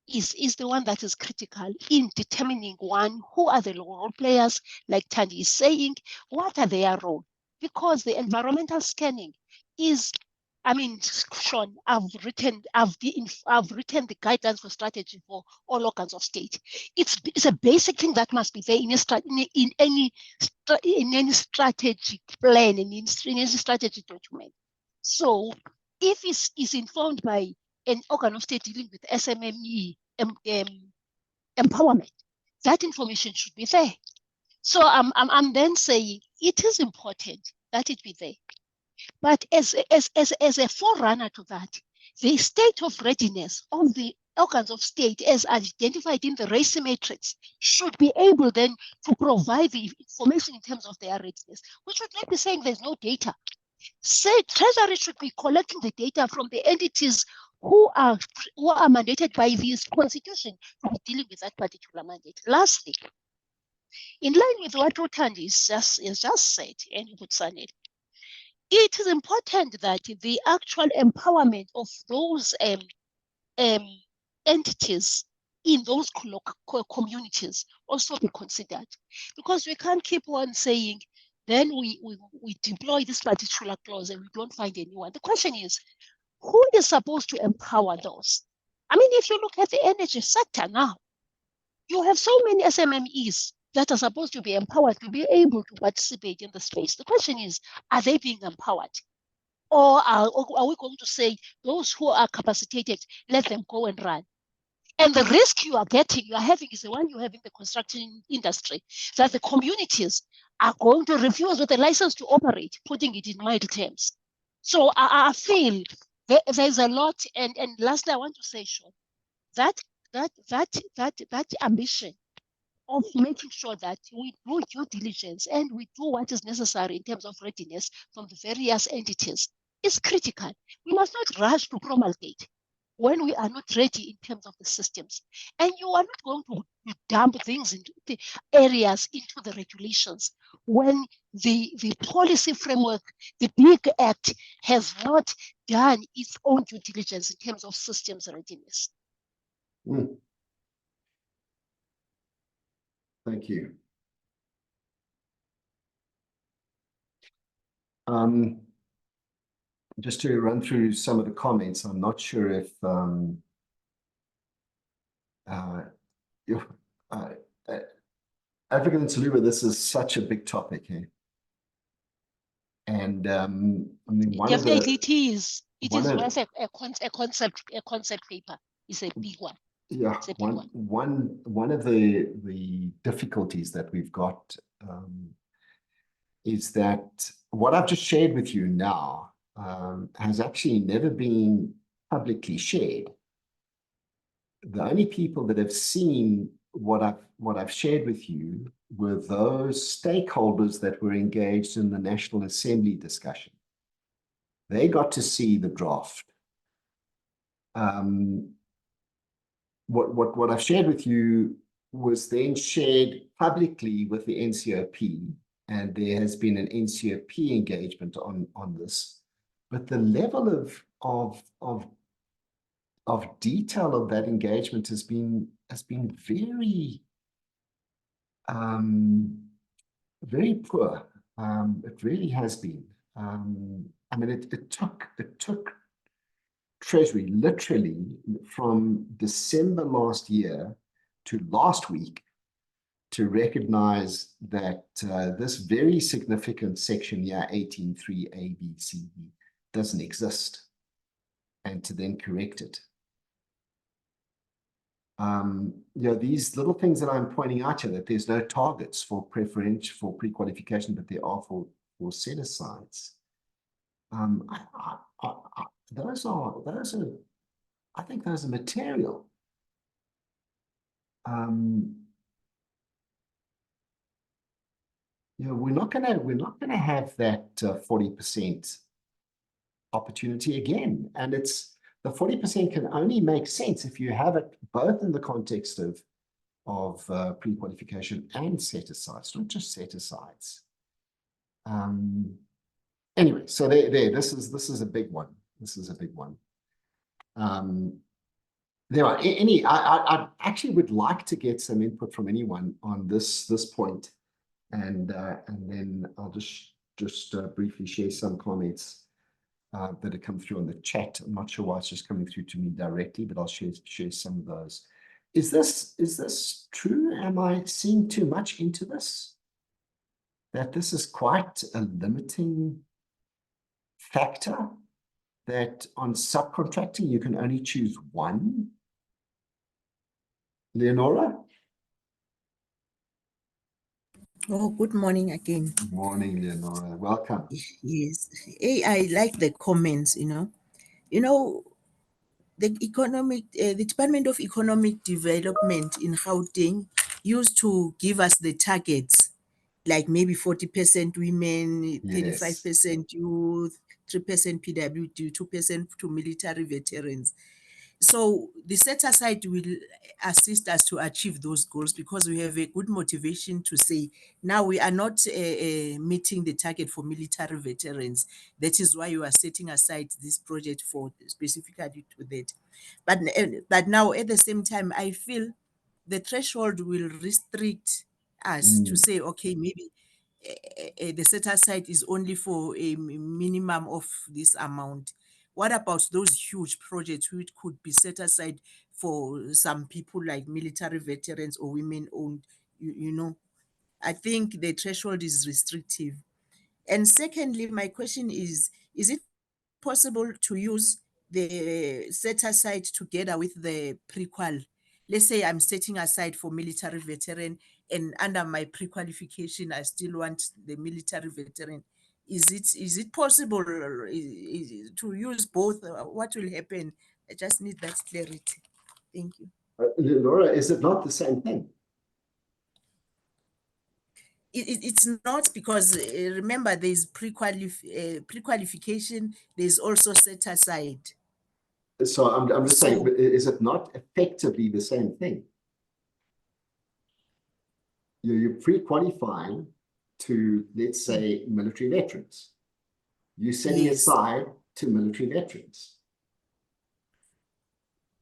is the one that is critical in determining, one, who are the role players, like Tandy is saying, what are their role? Because the environmental scanning is, I mean, Sean, I've written the guidance for strategy for all organs of state. It's a basic thing that must be there in any strategic plan, in any strategy document. So if it's informed by an organ of state dealing with SMME empowerment, that information should be there. So I'm then saying it is important that it be there. But as a forerunner to that, the state of readiness of the organs of state as identified in the race matrix should be able then to provide the information in terms of their readiness, which would not be saying there's no data. Say Treasury should be collecting the data from the entities who are mandated by this constitution to be dealing with that particular mandate. Lastly, in line with what Rutandi is just said, and Butsanit, it is important that the actual empowerment of those entities in those communities also be considered, because we can't keep on saying, then we deploy this particular clause and we don't find anyone. The question is, who is supposed to empower those? I mean, if you look at the energy sector now, you have so many SMMEs that are supposed to be empowered to be able to participate in the space. The question is, are they being empowered? Or are we going to say those who are capacitated, let them go and run? And the risk you are having is the one you have in the construction industry, that the communities are going to refuse with a license to operate, putting it in mild terms. So I feel there's a lot. And lastly, I want to say, Sean, that ambition of making sure that we do due diligence and we do what is necessary in terms of readiness from the various entities is critical. We must not rush to promulgate when we are not ready in terms of the systems. And you are not going to dump things into the areas, into the regulations, when the policy framework, the big act, has not done its own due diligence in terms of systems readiness. Mm. Thank you. Just to run through some of the comments, I'm not sure if African and Saluba, this is such a big topic here. And I mean, Definitely it is. It one is of- worth a concept paper. It's a big one. Yeah, It's a big one of the difficulties that we've got is that what I've just shared with you now has actually never been publicly shared. The only people that have seen what I've shared with you were those stakeholders that were engaged in the National Assembly discussion. They got to see the draft. What I've shared with you was then shared publicly with the NCOP, and there has been an NCOP engagement on this. But the level of detail of that engagement has been very very poor. It really has been. I mean, it took Treasury literally from December last year to last week to recognize that this very significant section here, 18.3 A, B, C, D, doesn't exist, and to then correct it. You know, these little things that I'm pointing out here, that there's no targets for pre-qualification, but there are for set-asides. Those are, I think those are material. You know, we're not gonna have that 40% opportunity again, and the 40% can only make sense if you have it both in the context of pre-qualification and set-asides, not just set-asides. Anyway, so this is a big one. This is a big one. There are any. I actually would like to get some input from anyone on this point, and then I'll just briefly share some comments that have come through on the chat. I'm not sure why it's just coming through to me directly, but I'll share some of those. Is this true? Am I seeing too much into this? That this is quite a limiting factor, that on subcontracting you can only choose one? Leonora? Oh, good morning again. Good morning, Leonora. Welcome. Yes. Hey, I like the comments, you know. The Department of Economic Development in Gauteng used to give us the targets, like maybe 40% women, 35% youth, 3% PWD, 2% to military veterans. So the set aside will assist us to achieve those goals because we have a good motivation to say, now we are not meeting the target for military veterans. That is why you are setting aside this project for specifically to that. But now at the same time, I feel the threshold will restrict us to say, okay, maybe the set aside is only for a minimum of this amount. What about those huge projects which could be set aside for some people like military veterans or women owned, you know? I think the threshold is restrictive. And secondly, my question is it possible to use the set aside together with the pre-qual? Let's say I'm setting aside for military veteran and under my pre-qualification, I still want the military veteran. Is it possible to use both? What will happen? I just need that clarity. Thank you. Laura, is it not the same thing? It's not, because remember there's pre-qualification, there's also set aside. So I'm just saying, So- but is it not effectively the same thing? You're pre-qualifying to, let's say, military veterans. You're setting Yes. aside to military veterans.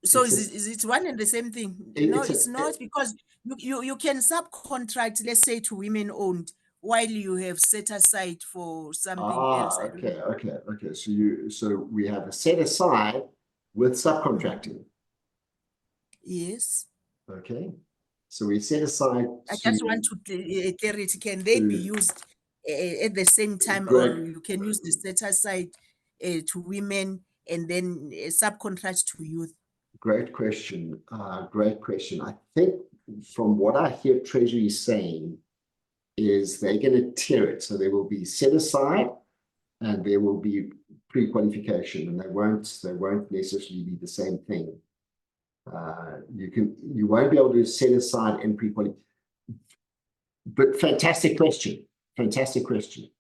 So It's is it one and the same thing? It- No, it's a- it's not, because you can subcontract, let's say, to women owned, while you have set aside for something else. I don't know. Okay. So we have a set aside with subcontracting. Yes. Okay. So we set aside. I just want to clarity. Can they be to- used at the same time, Great. or you can use the set aside to women and then subcontract to youth? Great question. Great question. I think from what I hear Treasury saying is they're going to tier it. So there will be set aside and there will be pre-qualification, and they won't necessarily be the same thing. You won't be able to set aside and pre-qualify. But fantastic question. Fantastic question.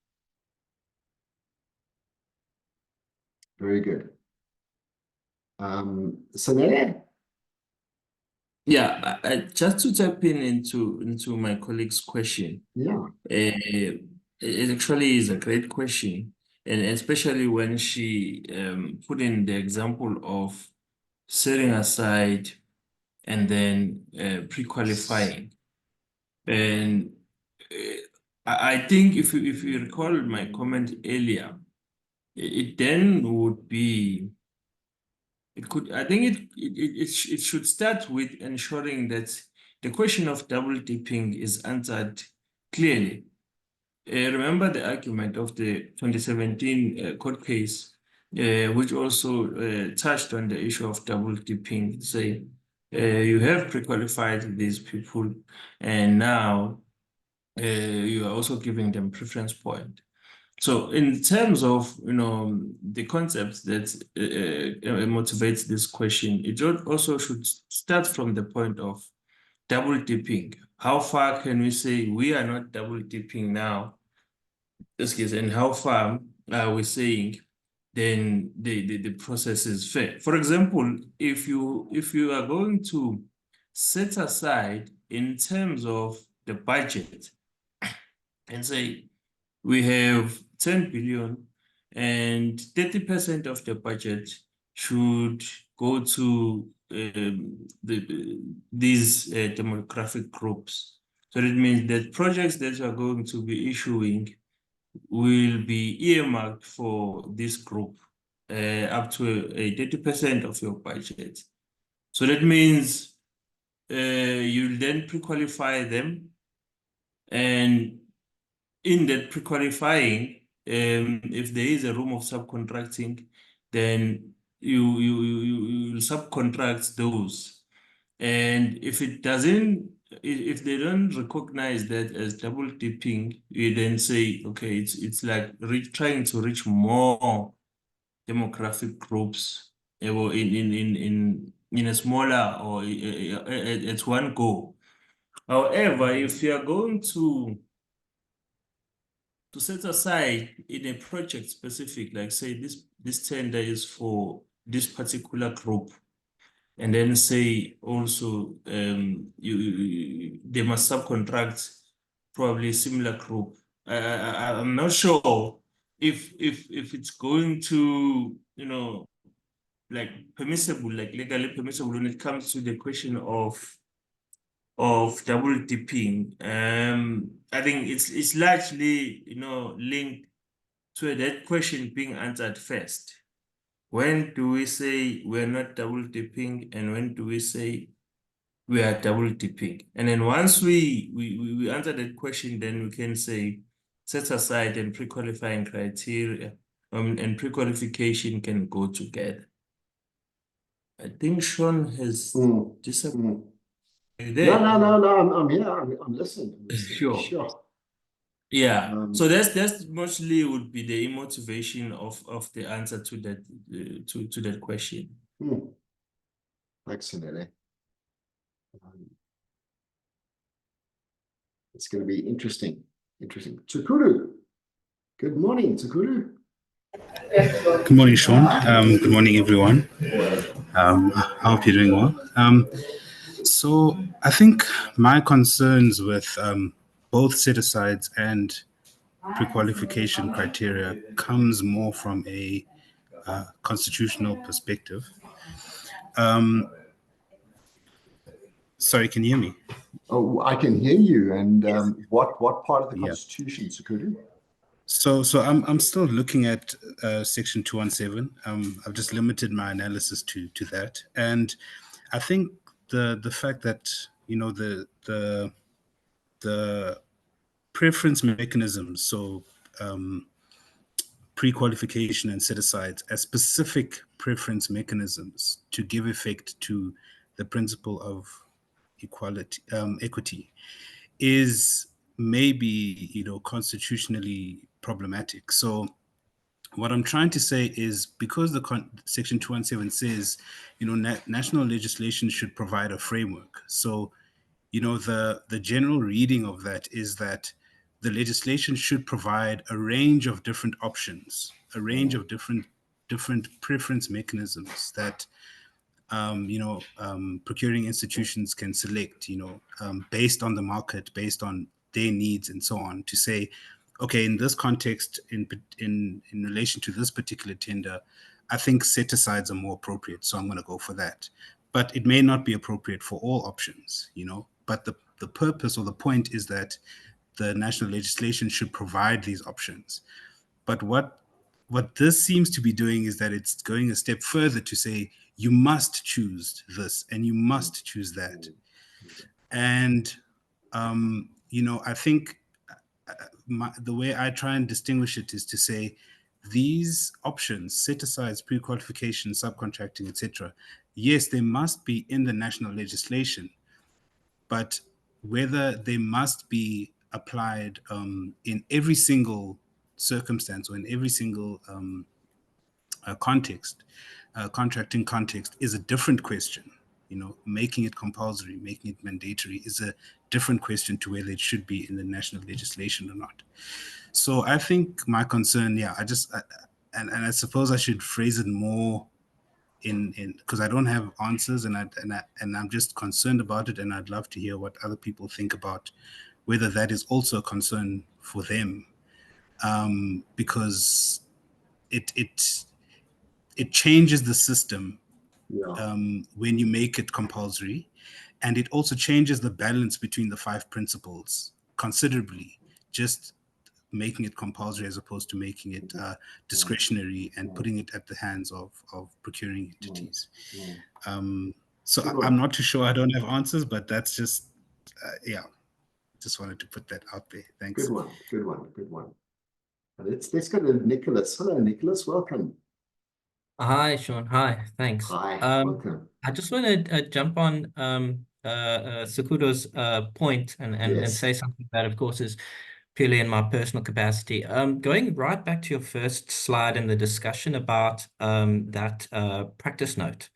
Very good. Sanele? Yeah, just to tap into my colleague's question. Yeah. It actually is a great question, and especially when she put in the example of setting aside and then pre-qualifying. And I think if you recall my comment earlier, it then would be, I think it should start with ensuring that the question of double dipping is answered clearly. Remember the argument of the 2017 court case, which also touched on the issue of double dipping. Say, you have pre-qualified these people, and now you are also giving them preference point. So in terms of, the concepts that motivates this question, it also should start from the point of double dipping. How far can we say we are not double dipping now? This case, and how far are we saying then the process is fair? For example, if you are going to set aside in terms of the budget and say we have 10 billion and 30% of the budget should go to these demographic groups. So that means that projects that are going to be issuing will be earmarked for this group, up to a 30% of your budget. So that means you'll then pre-qualify them, and in that pre-qualifying, if there is a room of subcontracting, then you subcontract those. And if if they don't recognize that as double dipping, you then say, okay, it's like trying to reach more demographic groups or in a smaller or at one go. However, if you are going to set aside in a project specific, like say this tender is for this particular group, and then say also they must subcontract probably a similar group. I'm not sure if it's going to, you know, like permissible, like legally permissible when it comes to the question of double dipping. I think it's largely, you know, linked to that question being answered first. When do we say we're not double dipping, and when do we say we are double dipping? And then once we answer that question, then we can say set aside and pre-qualifying criteria, and pre-qualification can go together. I think Sean has disappeared. Are you there? No, I'm here. I'm listening. Sure. Sure. Yeah. So that's mostly would be the motivation of the answer to that to that question. Excellent. It's going to be interesting. Tsukuru. Good morning, Tsukuru. Good morning, Sean. Good morning, everyone. I hope you're doing well. So I think my concerns with both set-asides and pre-qualification criteria comes more from a constitutional perspective. Sorry, can you hear me? Oh, I can hear you. And what part of the Constitution, Tsukuru? So I'm still looking at section 217. I've just limited my analysis to that, and I think the fact that, you know, the preference mechanisms, so pre-qualification and set-asides as specific preference mechanisms to give effect to the principle of equity is maybe, you know, constitutionally problematic. So what I'm trying to say is, because the section 217 says, you know, national legislation should provide a framework. So, you know, the general reading of that is that the legislation should provide a range of different options, a range of different preference mechanisms that procuring institutions can select, you know, based on the market, based on their needs and so on, to say, okay, in this context, in relation to this particular tender, I think set-asides are more appropriate, so I'm going to go for that. But it may not be appropriate for all options, you know, but the purpose or the point is that the national legislation should provide these options. But what this seems to be doing is that it's going a step further to say, you must choose this and you must choose that. And, you know, I think the way I try and distinguish it is to say, these options, set-asides, pre-qualification, subcontracting, etc., yes, they must be in the national legislation, but whether they must be applied in every single circumstance or in every single context, contracting context, is a different question. You know, making it compulsory, making it mandatory is a different question to whether it should be in the national legislation or not. So I think my concern, and I suppose I should phrase it more in because I don't have answers, and I'm just concerned about it, and I'd love to hear what other people think about whether that is also a concern for them, because it changes the system when you make it compulsory, and it also changes the balance between the 5 principles considerably, just making it compulsory as opposed to making it discretionary and putting it at the hands of procuring entities. So I'm not too sure. I don't have answers, but that's just, just wanted to put that out there. Thanks. Good one. Let's go to Nicholas. Hello, Nicholas. Welcome. Hi, Sean. Hi, thanks. Hi, welcome. I just want to jump on Sakudo's point and say something that, of course, is purely in my personal capacity. Going right back to your first slide in the discussion about that practice note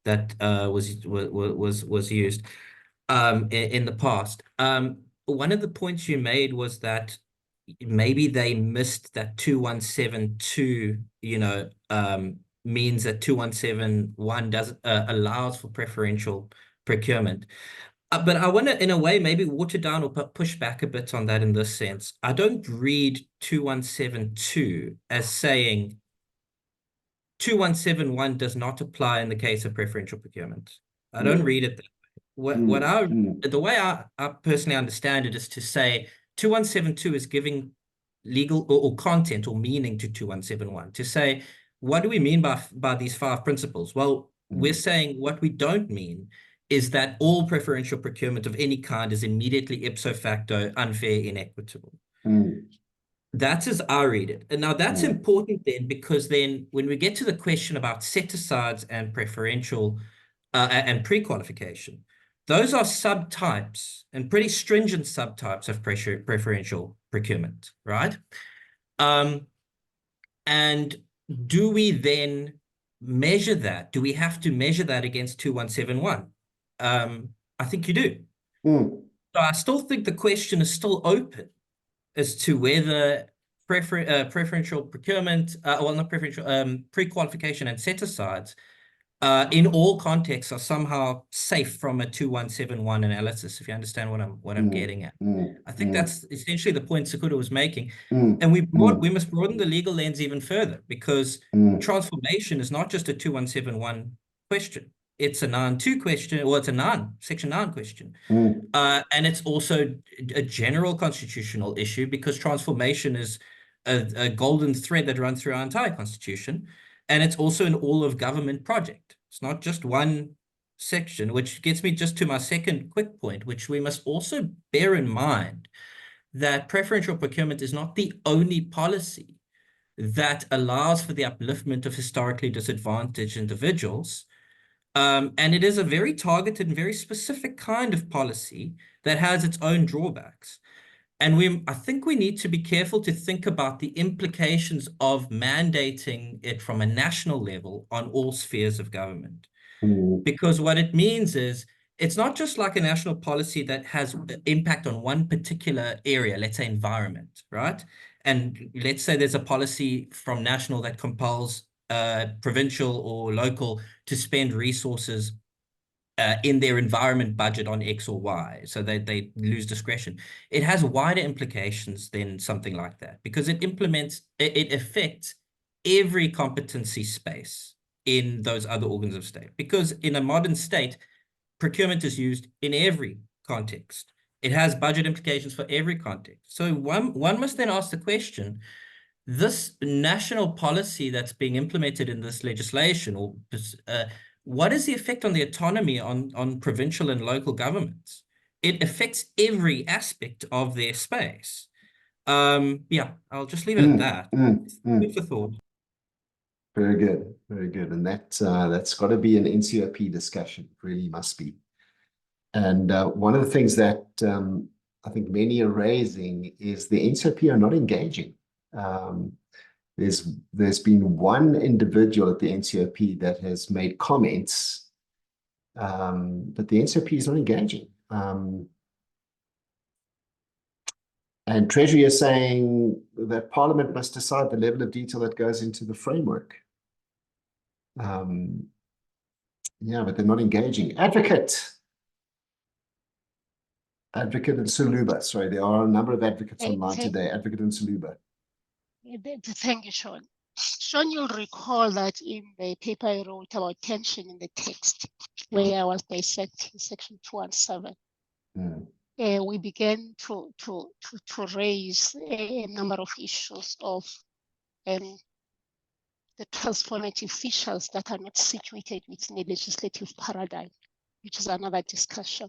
that was used in the past. One of the points you made was that maybe they missed that 2172, means that 2171 doesn't allows for preferential procurement. But I want to, in a way, maybe water down or push back a bit on that in this sense. I don't read 2172 as saying 2171 does not apply in the case of preferential procurement. I don't read it that way. The way I personally understand it is to say 2172 is giving legal or content or meaning to 2171, to say, what do we mean by these 5 principles? Well, we're saying what we don't mean is that all preferential procurement of any kind is immediately ipso facto unfair, inequitable. That's as I read it. And now that's important then, because then when we get to the question about set-asides and preferential and pre-qualification, those are subtypes and pretty stringent subtypes of preferential procurement, right? And do we then measure that? Do we have to measure that against 2171? I think you do. So I still think the question is still open as to whether preferential procurement, well, not preferential, pre-qualification and set-asides in all contexts are somehow safe from a 2171 analysis, if you understand what I'm getting at. I think that's essentially the point Sekudo was making. And we must broaden the legal lens even further, because transformation is not just a 2171 question. It's a 9(2) question, or it's a Section 9 question. And it's also a general constitutional issue, because transformation is a golden thread that runs through our entire constitution. And it's also an all-of-government project. It's not just one section, which gets me just to my second quick point, which we must also bear in mind that preferential procurement is not the only policy that allows for the upliftment of historically disadvantaged individuals. And it is a very targeted and very specific kind of policy that has its own drawbacks. And I think we need to be careful to think about the implications of mandating it from a national level on all spheres of government. Because what it means is, it's not just like a national policy that has impact on one particular area, let's say environment, right? And let's say there's a policy from national that compels provincial or local to spend resources in their environment budget on X or Y, so they lose discretion. It has wider implications than something like that, because it affects every competency space in those other organs of state. Because in a modern state, procurement is used in every context. It has budget implications for every context. So one must then ask the question, this national policy that's being implemented in this legislation, or what is the effect on the autonomy on provincial and local governments? It affects every aspect of their space. Yeah, I'll just leave it at that. Food for thought. Very good, very good. And that's got to be an NCOP discussion, it really must be. And one of the things that I think many are raising is the NCOP are not engaging. There's been one individual at the NCOP that has made comments, but the NCOP is not engaging. And Treasury is saying that Parliament must decide the level of detail that goes into the framework. Yeah, but they're not engaging. Advocate and Suluba. Sorry, there are a number of advocates online today. Advocate and Suluba. Thank you, Sean. Sean, you'll recall that in the paper I wrote about tension in the text, where I was dissecting Section 217, we began to raise a number of issues of the transformative features that are not situated within a legislative paradigm, which is another discussion.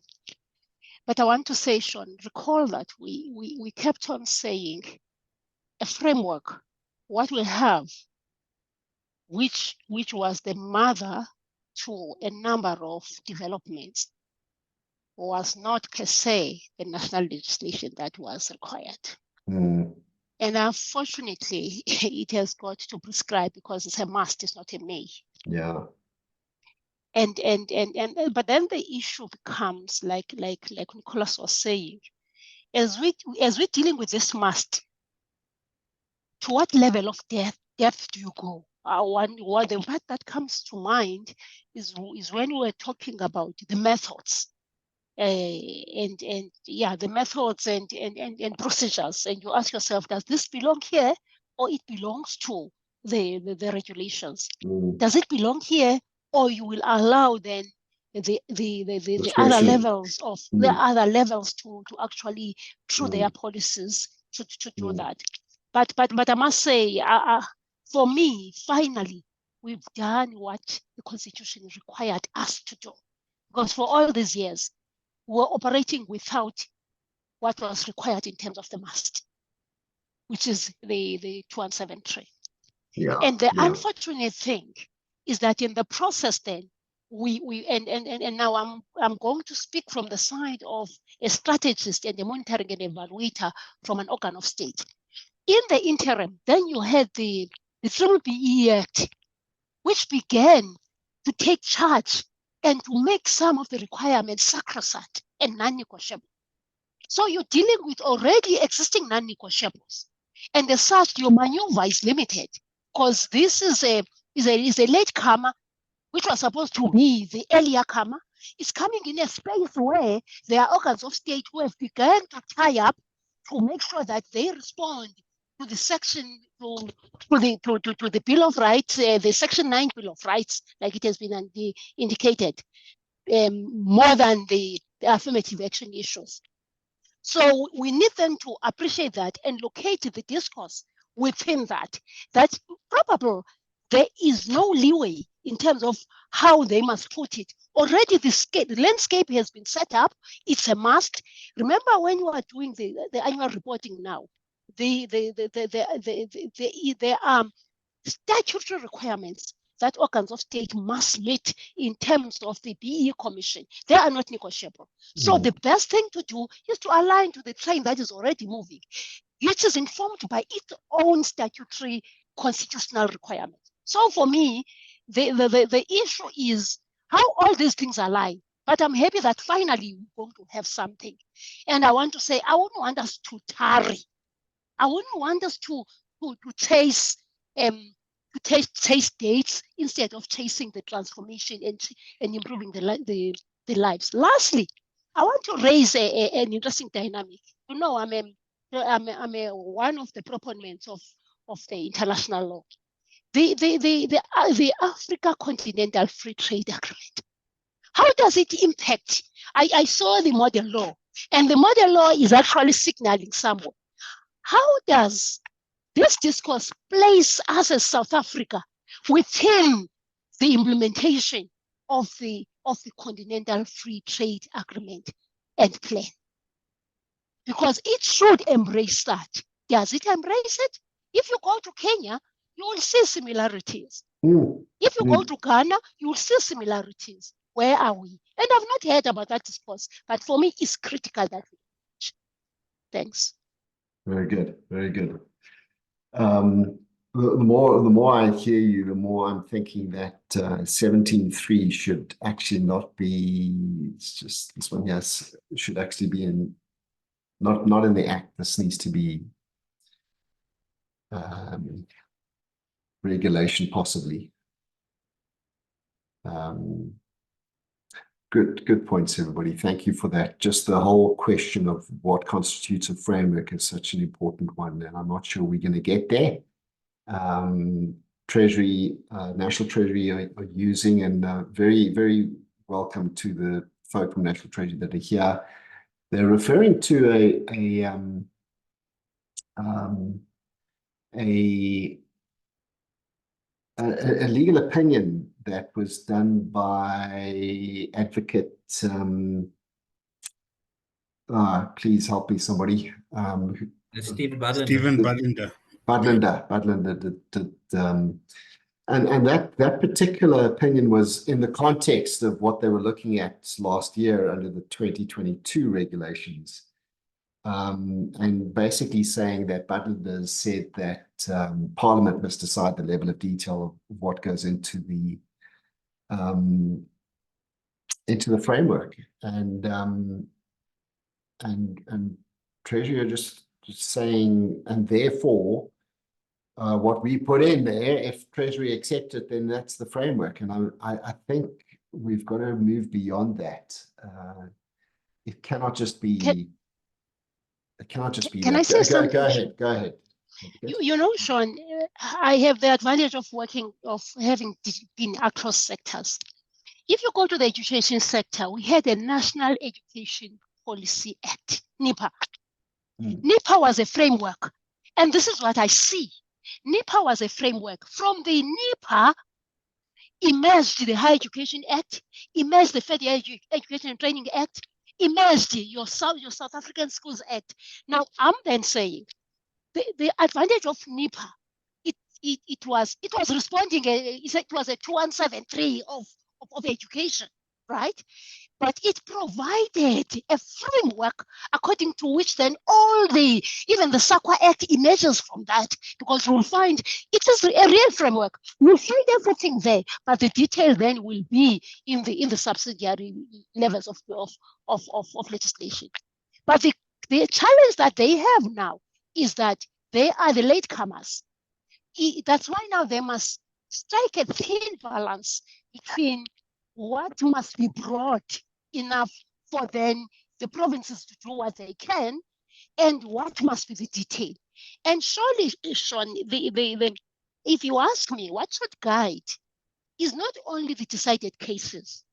But I want to say, Sean, recall that we kept on saying a framework, what we have, which was the mother to a number of developments, was not per se the national legislation that was required. And unfortunately, it has got to prescribe, because it's a must, it's not a may. Yeah. But then the issue becomes like Nicholas was saying, as we're dealing with this must, to what level of depth do you go? the part that comes to mind is when we're talking about the methods. The methods and procedures, and you ask yourself, does this belong here, or it belongs to the regulations? Does it belong here, or you will allow then the other levels of to actually through their policies to do that? But I must say, for me, finally, we've done what the Constitution required us to do, because for all these years we're operating without what was required in terms of the must, which is the 217.3. Yeah. And the unfortunate thing is that in the process, then and now I'm going to speak from the side of a strategist and a monitoring and evaluator from an organ of state. In the interim, then you had the BBBE Act, which began to take charge and to make some of the requirements sacrosanct and non-negotiable. So you're dealing with already existing non-negotiables, and as such, your maneuver is limited, because this is a late comer, which was supposed to be the earlier comer. It's coming in a space where there are organs of state who have begun to tie up to make sure that they respond to the section to the Bill of Rights, the Section 9 Bill of Rights, like it has been indicated, more than the affirmative action issues. So we need them to appreciate that and locate the discourse within that probably there is no leeway in terms of how they must put it. Already the landscape has been set up. It's a must. Remember when you are doing the annual reporting now, there are statutory requirements that organs of state must meet in terms of the BE Commission. They are not negotiable. So the best thing to do is to align to the train that is already moving, which is informed by its own statutory constitutional requirements. So for me, the issue is how all these things align. But I'm happy that finally we're going to have something. And I want to say, I wouldn't want us to tarry. I wouldn't want us to chase dates instead of chasing the transformation and improving the lives. Lastly, I want to raise an interesting dynamic. You know, I'm one of the proponents of the international law. The Africa Continental Free Trade Agreement. How does it impact? I saw the model law, and the model law is actually signaling somewhere. How does this discourse place us as South Africa within the implementation of the Continental Free Trade Agreement and plan? Because it should embrace that. Does it embrace it? If you go to Kenya, you will see similarities. If you go to Ghana, you will see similarities. Where are we? And I've not heard about that discourse, but for me, it's critical that we change. Thanks. Very good, very good. The more I hear you, the more I'm thinking that 17.3 should actually not be. It's just this one, yes, should actually be in not in the act. This needs to be regulation, possibly. Good points, everybody. Thank you for that. Just the whole question of what constitutes a framework is such an important one, and I'm not sure we're going to get there. Treasury, National Treasury are using, and very, very welcome to the folk from National Treasury that are here. They're referring to a legal opinion that was done by advocate, please help me, somebody. Stephen Budlender. Stephen Budlender. Budlender and that particular opinion was in the context of what they were looking at last year under the 2022 regulations. And basically saying that Budlender said that Parliament must decide the level of detail of what goes into the framework, and Treasury are just saying, and therefore what we put in there. If Treasury accepts it, then that's the framework. And I think we've got to move beyond that. It cannot just be. It cannot just be. Can that. I say something? Go ahead. Go ahead. You know, Sean, I have the advantage of having been across sectors. If you go to the education sector, we had a National Education Policy Act, NEPA. NEPA was a framework. And this is what I see. NEPA was a framework. From the NEPA emerged the Higher Education Act, emerged the Federal Education and Training Act, emerged your South African Schools Act. Now, I'm then saying the advantage of NEPA, it was responding, it was a 2173 of education, right? But it provided a framework according to which then even the SAQA Act emerges from that, because we'll find it is a real framework. We'll find everything there, but the detail then will be in the subsidiary levels of legislation. But the challenge that they have now is that they are the latecomers. That's why now they must strike a thin balance between what must be brought enough for then the provinces to do what they can, and what must be the detail. And surely, Sean, if you ask me, what should guide is not only the decided cases,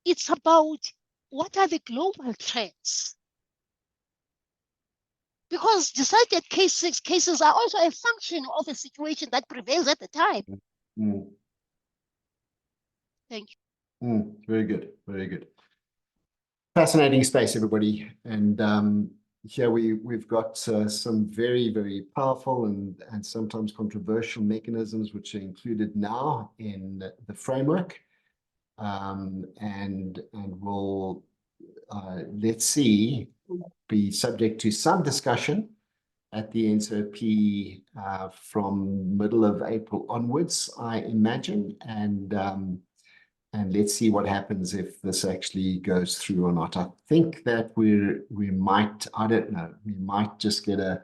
it's about what are the global trends. Because decided cases are also a function of a situation that prevails at the time. Thank you. Very good. Very good. Fascinating space, everybody. And here we've got some very, very powerful and sometimes controversial mechanisms which are included now in the framework. And will, let's see, be subject to some discussion at the NCOP from middle of April onwards, I imagine. And let's see what happens if this actually goes through or not. I think that we might, I don't know, we might just get a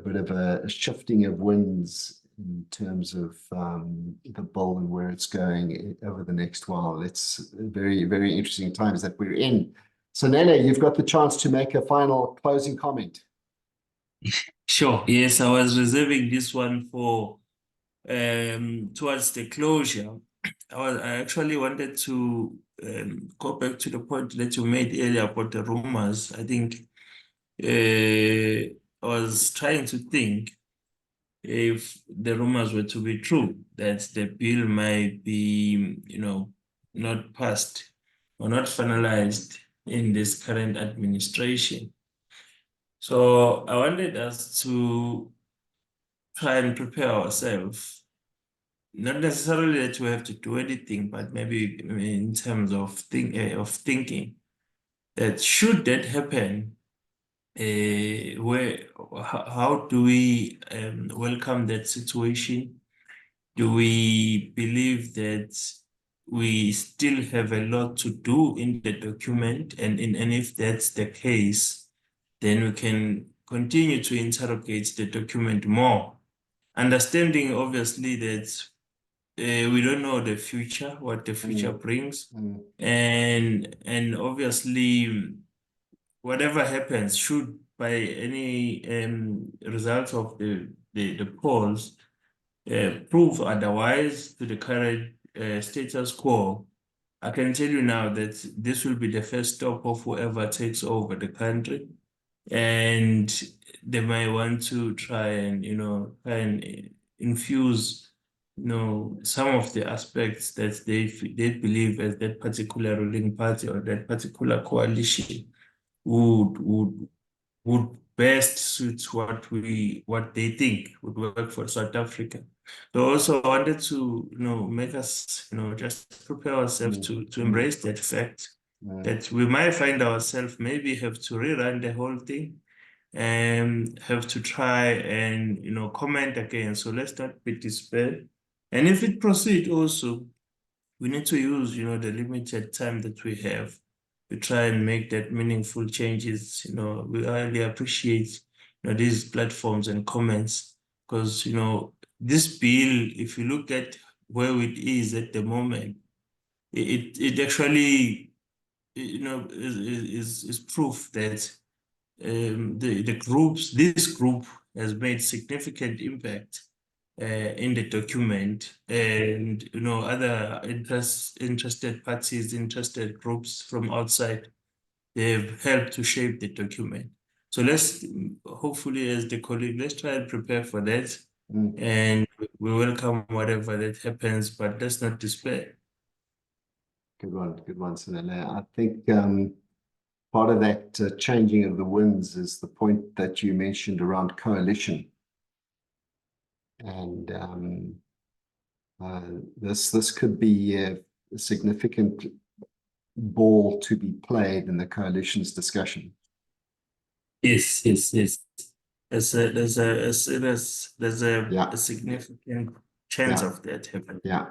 bit of a shifting of winds in terms of the bill and where it's going over the next while. It's very, very interesting times that we're in. So Nele, you've got the chance to make a final closing comment. Sure. Yes, I was reserving this one for towards the closure. I actually wanted to go back to the point that you made earlier about the rumors. I think I was trying to think if the rumors were to be true, that the bill might be, not passed or not finalized in this current administration. So I wanted us to try and prepare ourselves, not necessarily that we have to do anything, but maybe in terms of thinking that should that happen, how do we welcome that situation? Do we believe that we still have a lot to do in the document, and if that's the case, then we can continue to interrogate the document more, understanding obviously that we don't know the future, what the future brings, and obviously whatever happens, should by any result of the polls prove otherwise to the current status quo, I can tell you now that this will be the first stop of whoever takes over the country, and they might want to try and infuse some of the aspects that they believe as that particular ruling party or that particular coalition would best suit what they think would work for South Africa. So also I wanted to make us just prepare ourselves to embrace that fact that we might find ourselves maybe have to rerun the whole thing and have to try and comment again. So let's not be despaired. And if it proceeds also, we need to use the limited time that we have to try and make that meaningful changes. We really appreciate these platforms and comments, because, you know, this bill, if you look at where it is at the moment, it actually, you know, is proof that this group has made significant impact in the document, and, you know, other interested parties, interested groups from outside, they've helped to shape the document. So let's, hopefully, as the colleague, let's try and prepare for that. And we welcome whatever that happens, but let's not despair. Good one, Sanele. I think part of that changing of the winds is the point that you mentioned around coalition. And this could be a significant ball to be played in the coalition's discussion. Yes. There's a significant chance of that happening. Yeah.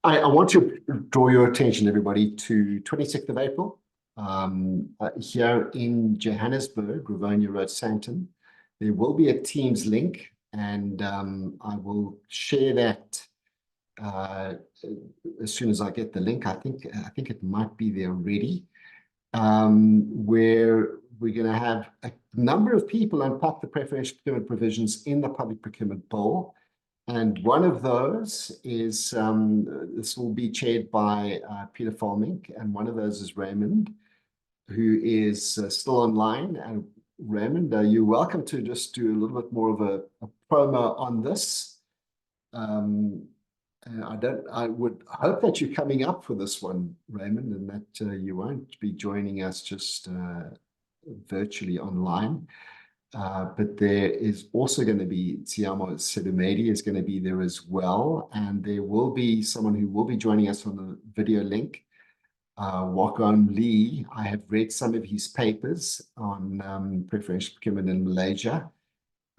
I want to draw your attention, everybody, to 26th of April, here in Johannesburg, Rivonia Road, Sandton. There will be a Teams link, and I will share that as soon as I get the link. I think it might be there already, where we're going to have a number of people unpack the preferential procurement provisions in the Public Procurement Bill. And one of those is, this will be chaired by Peter Falmink, and one of those is Raymond, who is still online. And Raymond, you're welcome to just do a little bit more of a promo on this. And I would hope that you're coming up for this one, Raymond, and that you won't be joining us just virtually online. But there is also going to be Tsiamo Sedumedi is going to be there as well. And there will be someone who will be joining us on the video link. Wakon Lee, I have read some of his papers on preferential procurement in Malaysia.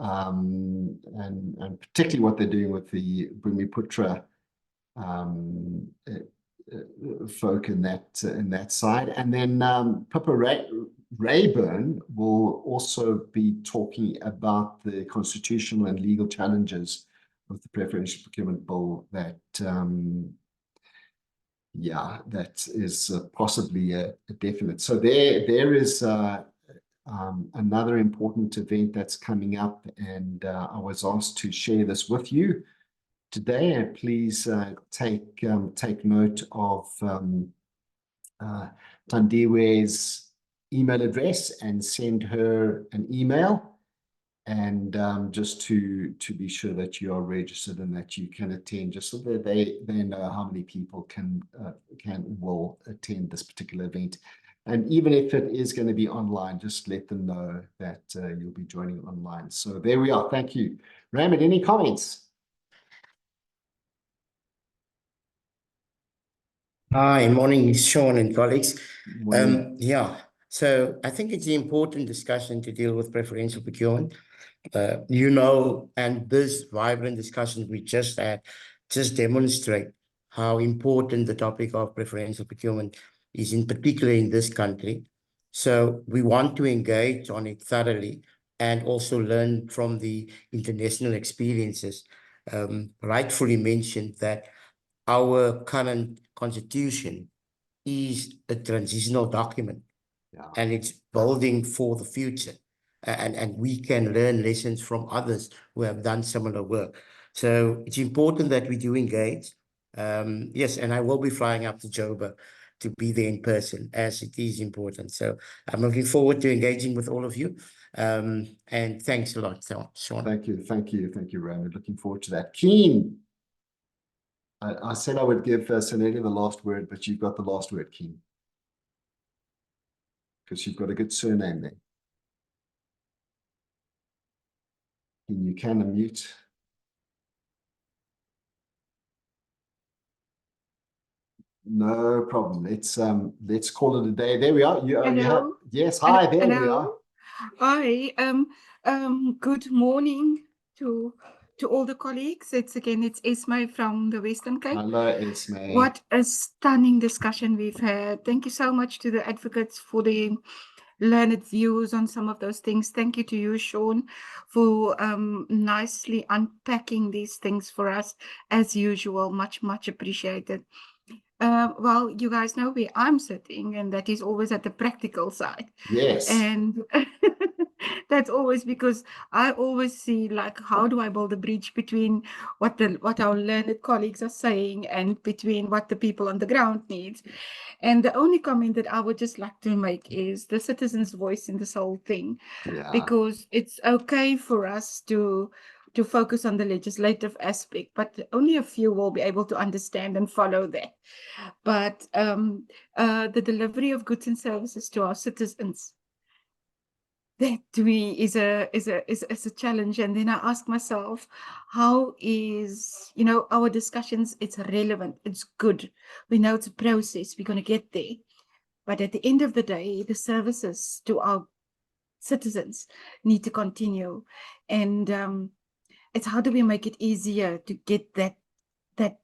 And particularly what they're doing with the Bumiputra folk in that side. And then Pippa Rayburn will also be talking about the constitutional and legal challenges of the preferential procurement bill that that is possibly a definite. So there is another important event that's coming up, and I was asked to share this with you today. And please take note of Tandiwe's email address and send her an email, and just to be sure that you are registered and that you can attend, just so that they know how many people will attend this particular event. And even if it is going to be online, just let them know that you'll be joining online. So there we are. Thank you. Raymond, any comments? Hi, morning, Sean and colleagues. So I think it's an important discussion to deal with preferential procurement. And this vibrant discussion we just had just demonstrate how important the topic of preferential procurement is, in particular in this country. So we want to engage on it thoroughly and also learn from the international experiences. Rightfully mentioned that our current constitution is a transitional document, and it's building for the future. And we can learn lessons from others who have done similar work. So it's important that we do engage. Yes, and I will be flying up to Joburg to be there in person, as it is important. So I'm looking forward to engaging with all of you. And thanks a lot, Sean. Thank you, Raymond. Looking forward to that. Keen. I said I would give Sanele the last word, but you've got the last word, Keen, because you've got a good surname there. Keen, you can unmute. No problem. Let's call it a day. There we are. Hello. Yes. Hi. There we are. Hi. Good morning to all the colleagues. It's Esme from the Western Cape. Hello, Esme. What a stunning discussion we've had. Thank you so much to the advocates for the learned views on some of those things. Thank you to you, Sean, for nicely unpacking these things for us as usual. Much, much appreciated. Well, you guys know where I'm sitting, and that is always at the practical side. Yes. And that's always because I always see, like, how do I build a bridge between what our learned colleagues are saying and between what the people on the ground need. And the only comment that I would just like to make is the citizen's voice in this whole thing, because it's okay for us to focus on the legislative aspect, but only a few will be able to understand and follow that. But the delivery of goods and services to our citizens, that to me is a challenge. And then I ask myself, how is, our discussions, it's relevant, it's good. We know it's a process, we're going to get there. But at the end of the day, the services to our citizens need to continue. And it's how do we make it easier to get that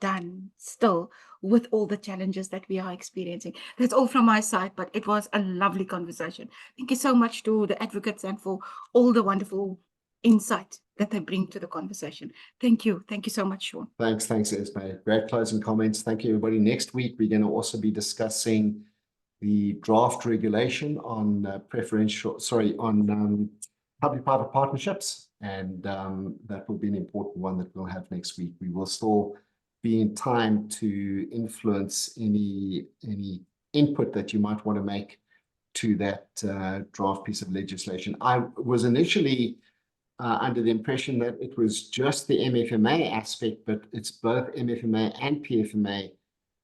done still with all the challenges that we are experiencing. That's all from my side, but it was a lovely conversation. Thank you so much to the advocates and for all the wonderful insight that they bring to the conversation. Thank you. Thank you so much, Sean. Thanks, Esme. Great closing comments. Thank you, everybody. Next week, we're going to also be discussing the draft regulation on public-private partnerships, and that will be an important one that we'll have next week. We will still be in time to influence any input that you might want to make to that draft piece of legislation. I was initially under the impression that it was just the MFMA aspect, but it's both MFMA and PFMA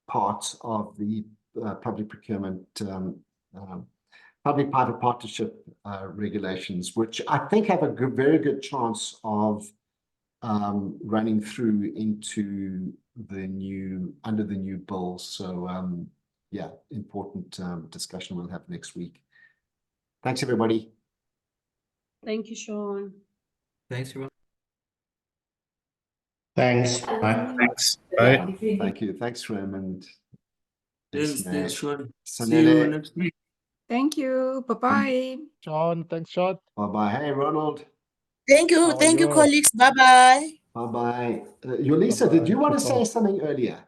parts of the public procurement, public-private partnership regulations, which I think have a very good chance of running through into under the new bill. So yeah, important discussion we'll have next week. Thanks, everybody. Thank you, Sean. Thanks, everyone. Thanks. Bye. Thanks. Bye. Thank you. Thanks, Raymond. Thanks, Sean. See Sanele. you next week. Thank you. Bye-bye. Sean, thanks, Sean. Bye-bye. Hey, Ronald. Thank you. How are Thank you, you? colleagues. Bye-bye. Bye-bye. Yolisa, did you want to say something earlier?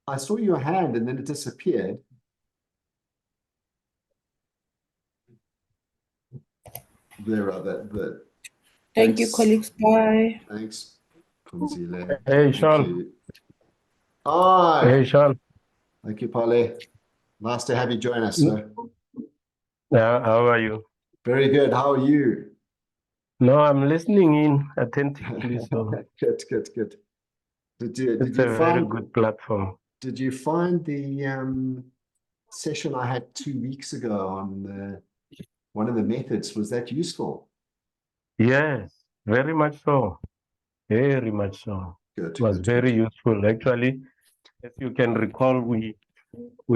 I saw your hand and then it disappeared. There are the Thank you, colleagues. Bye. Thanks. Kunzile. Hey, Thank Sean. you. Oh, Hey, Sean. thank you, Polly. Nice to have you join us, sir. How are you? Very good. How are you? No, I'm listening in attentively. So Good. Did you it's a very find good platform. Did you find the session I had 2 weeks ago on one of the methods? Was that useful? Yes, very much so. Very much so. Good. It was very useful. Actually, as you can recall, we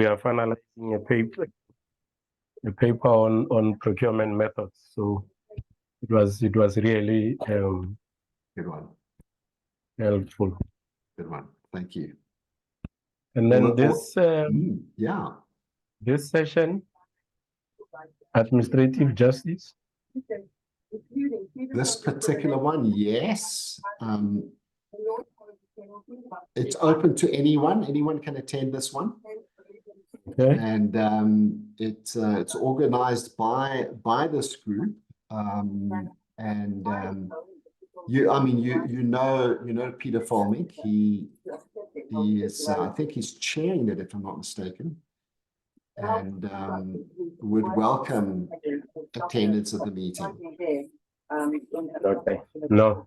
are finalizing a paper on procurement methods. So it was really Good one. helpful. Good one. Thank you. And then yeah, this session, administrative justice. this particular one, yes. It's open to anyone. Anyone can attend this one. Okay. And it's organized by this group. You know Peter Folmink. He is I think he's chairing it, if I'm not mistaken, and would welcome attendance of the meeting. Okay. No,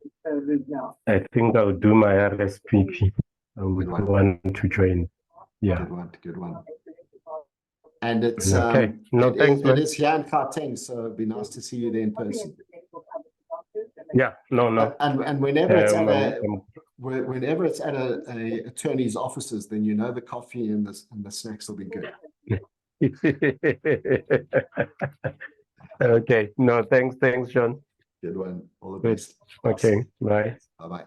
I think I'll do my RSPP. I would want to join. Yeah. Good one. And it's okay. No, thanks, it is here in Gauteng, so it'd be nice to see you there in person. Yeah. No. And whenever it's at a attorney's offices, then you know the coffee and the snacks will be good. Okay. No, thanks, Sean. Good one. All the Good. best. Okay. Bye. Bye-bye.